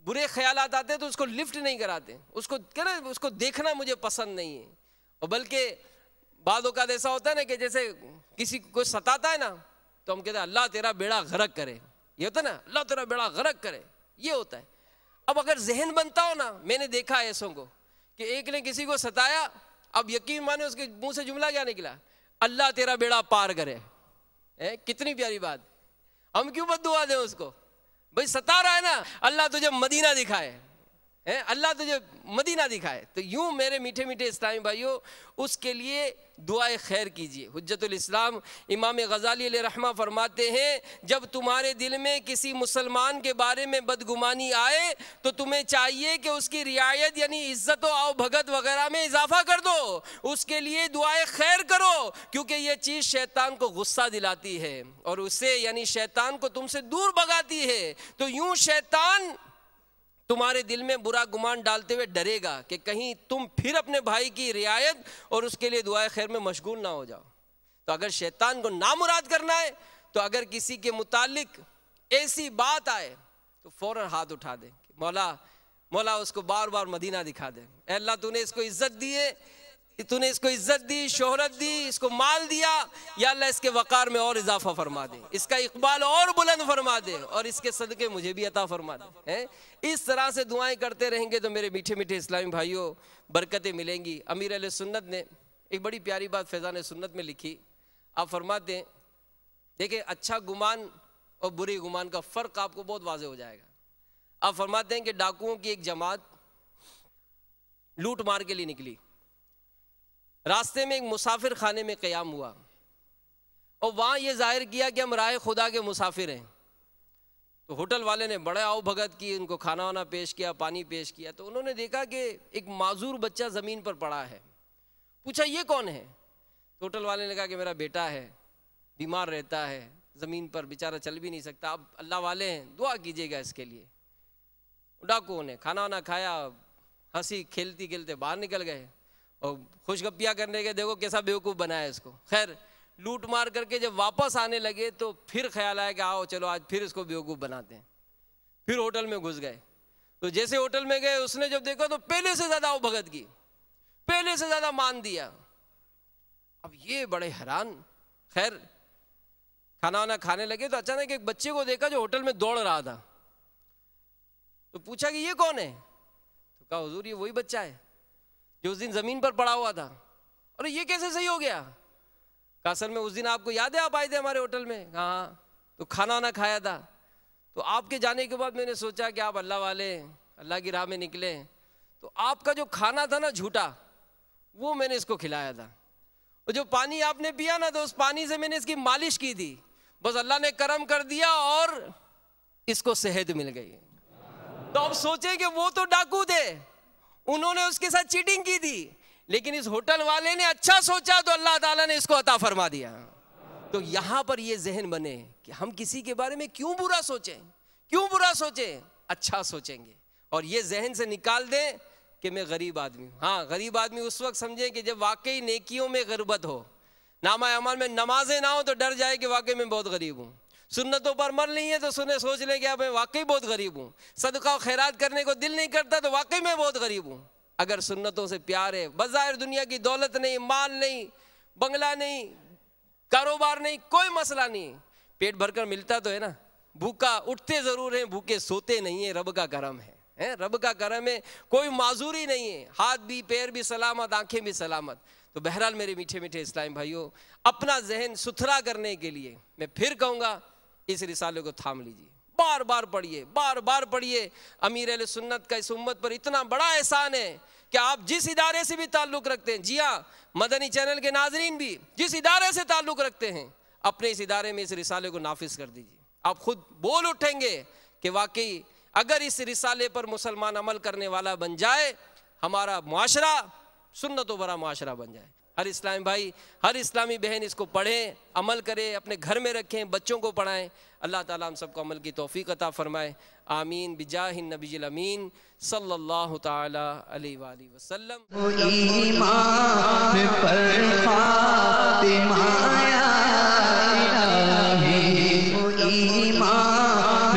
برے خیالات آتے ہیں تو اس کو لفٹ نہیں کراتے، اس کو دیکھنا مجھے پسند نہیں ہے، اور بلکہ بعض اوقات ایسا ہوتا ہے نا کہ جیسے کسی کو ستاتا ہے نا تو ہم کہتے ہیں اللہ تیرا بیڑا غرق کرے، یہ ہوتا ہے نا، اللہ تیرا بیڑا غرق کرے، یہ ہوتا ہے۔ اب اگر ذہن بنتا ہو نا، میں نے دیکھا ہے ایسوں کو کہ ایک نے کسی کو ستایا، اب یقین مانے اس کے منہ سے جملہ کیا نکلا، اللہ تیرا بیڑا پار کرے۔ کتنی پیاری بات، ہم کیوں بد دعا دیں اس کو؟ بھئی ستا رہا ہے نا، اللہ تجھے مدینہ دکھائے، اللہ تجھے مدینہ دکھائے۔ تو یوں میرے میٹھے میٹھے اسلامی بھائیوں، اس کے لیے دعائے خیر کیجئے۔ حجت الاسلام امام غزالی علیہ رحمہ فرماتے ہیں جب تمہارے دل میں کسی مسلمان کے بارے میں بدگمانی آئے تو تمہیں چاہیے کہ اس کی رعایت یعنی عزت و آؤ بھگت وغیرہ میں اضافہ کر دو، اس کے لیے دعائے خیر کرو، کیونکہ یہ چیز شیطان کو غصہ دلاتی ہے اور اسے یعنی شیطان کو تم سے دور بھگاتی ہے۔ تو یوں شیطان تمہارے دل میں برا گمان ڈالتے ہوئے ڈرے گا کہ کہیں تم پھر اپنے بھائی کی رعایت اور اس کے لیے دعائے خیر میں مشغول نہ ہو جاؤ۔ تو اگر شیطان کو نامراد کرنا ہے تو اگر کسی کے متعلق ایسی بات آئے تو فوراً ہاتھ اٹھا دے، مولا اس کو بار بار مدینہ دکھا دے۔ اے اللہ تو نے اس کو عزت دی ہے، تو نے اس کو عزت دی، شہرت دی، اس کو مال دیا، یا اللہ اس کے وقار میں اور اضافہ فرما دے، اس کا اقبال اور بلند فرما دے، اور اس کے صدقے مجھے بھی عطا فرما دے۔ اس طرح سے دعائیں کرتے رہیں گے تو میرے میٹھے میٹھے اسلامی بھائیوں برکتیں ملیں گی۔ امیر اہل سنت نے ایک بڑی پیاری بات فیضان سنت میں لکھی، آپ فرماتے ہیں دیکھیں اچھا گمان اور برے گمان کا فرق آپ کو بہت واضح ہو جائے گا۔ آپ فرماتے ہیں کہ ڈاکوؤں کی ایک جماعت لوٹ مار کے لیے نکلی، راستے میں ایک مسافر خانے میں قیام ہوا اور وہاں یہ ظاہر کیا کہ ہم رائے خدا کے مسافر ہیں۔ تو ہوٹل والے نے بڑے آؤ بھگت کی، ان کو کھانا وانا پیش کیا، پانی پیش کیا، تو انہوں نے دیکھا کہ ایک معذور بچہ زمین پر پڑا ہے۔ پوچھا یہ کون ہے؟ تو ہوٹل والے نے کہا کہ میرا بیٹا ہے، بیمار رہتا ہے، زمین پر بیچارہ چل بھی نہیں سکتا، آپ اللہ والے ہیں دعا کیجیے گا اس کے لیے۔ ڈاکوؤں نے کھانا وانا کھایا، ہنسی کھیلتی کھیلتے باہر نکل گئے اور خوش گپیاں کرنے کے دیکھو کیسا بیوقوف بنایا اس کو۔ خیر لوٹ مار کر کے جب واپس آنے لگے تو پھر خیال آیا کہ آؤ چلو آج پھر اس کو بیوقوف بناتے ہیں۔ پھر ہوٹل میں گھس گئے، تو جیسے ہوٹل میں گئے اس نے جب دیکھا تو پہلے سے زیادہ آؤ بھگت کی، پہلے سے زیادہ مان دیا۔ اب یہ بڑے حیران، خیر کھانا وانا کھانے لگے تو اچانک ایک بچے کو دیکھا جو ہوٹل میں دوڑ رہا تھا، تو پوچھا کہ یہ کون ہے؟ تو کہا حضور یہ وہی بچہ ہے جو اس دن زمین پر پڑا ہوا تھا۔ ارے یہ کیسے صحیح ہو گیا؟ کہا اصل میں اس دن آپ کو یاد ہے آپ آئے تھے ہمارے ہوٹل میں؟ ہاں، تو کھانا وانا کھایا تھا، تو آپ کے جانے کے بعد میں نے سوچا کہ آپ اللہ والے اللہ کی راہ میں نکلے، تو آپ کا جو کھانا تھا نا جھوٹا وہ میں نے اس کو کھلایا تھا، اور جو پانی آپ نے پیا نا تو اس پانی سے میں نے اس کی مالش کی تھی، بس اللہ نے کرم کر دیا اور اس کو صحت مل گئی۔ تو اب سوچیں کہ وہ تو ڈاکو تھے، انہوں نے اس کے ساتھ چیٹنگ کی تھی، لیکن اس ہوٹل والے نے اچھا سوچا تو اللہ تعالیٰ نے اس کو عطا فرما دیا۔ تو یہاں پر یہ ذہن بنے کہ ہم کسی کے بارے میں کیوں برا سوچیں، کیوں برا سوچیں، اچھا سوچیں گے، اور یہ ذہن سے نکال دیں کہ میں غریب آدمی ہوں۔ ہاں غریب آدمی اس وقت سمجھیں کہ جب واقعی نیکیوں میں غربت ہو، نامہ اعمال میں نمازیں نہ ہو تو ڈر جائے کہ واقعی میں بہت غریب ہوں، سنتوں پر عمل نہیں ہے تو سوچ لیں کہ میں واقعی بہت غریب ہوں، صدقہ و خیرات کرنے کو دل نہیں کرتا تو واقعی میں بہت غریب ہوں۔ اگر سنتوں سے پیار ہے، بظاہر دنیا کی دولت نہیں، مال نہیں، بنگلہ نہیں، کاروبار نہیں، کوئی مسئلہ نہیں، پیٹ بھر کر ملتا تو ہے نا، بھوکا اٹھتے ضرور ہیں، بھوکے سوتے نہیں ہیں، رب کا کرم ہے۔ رب کا کرم ہے، کوئی معذوری نہیں ہے، ہاتھ بھی پیر بھی سلامت، آنکھیں بھی سلامت۔ تو بہرحال میرے میٹھے میٹھے اسلام بھائیوں، اپنا ذہن ستھرا کرنے کے لیے میں پھر کہوں گا اس رسالے کو تھام لیجیے، بار بار پڑھیے، بار بار پڑھیے۔ امیر اہل سنت کا اس امت پر اتنا بڑا احسان ہے کہ آپ جس ادارے سے بھی تعلق رکھتے ہیں، جی ہاں مدنی چینل کے ناظرین بھی جس ادارے سے تعلق رکھتے ہیں، اپنے اس ادارے میں اس رسالے کو نافذ کر دیجیے۔ آپ خود بول اٹھیں گے کہ واقعی اگر اس رسالے پر مسلمان عمل کرنے والا بن جائے، ہمارا معاشرہ سنتوں بھرا معاشرہ بن جائے۔ ہر اسلام بھائی، ہر اسلامی بہن اس کو پڑھیں، عمل کریں، اپنے گھر میں رکھیں، بچوں کو پڑھائیں۔ اللہ تعالیٰ ہم سب کو عمل کی توفیق عطا فرمائے، آمین بجاہ النبی الامین صلی اللہ تعالی علیہ وآلہ وسلم۔ ایمان پر خاتمہ یا الہی، ایمان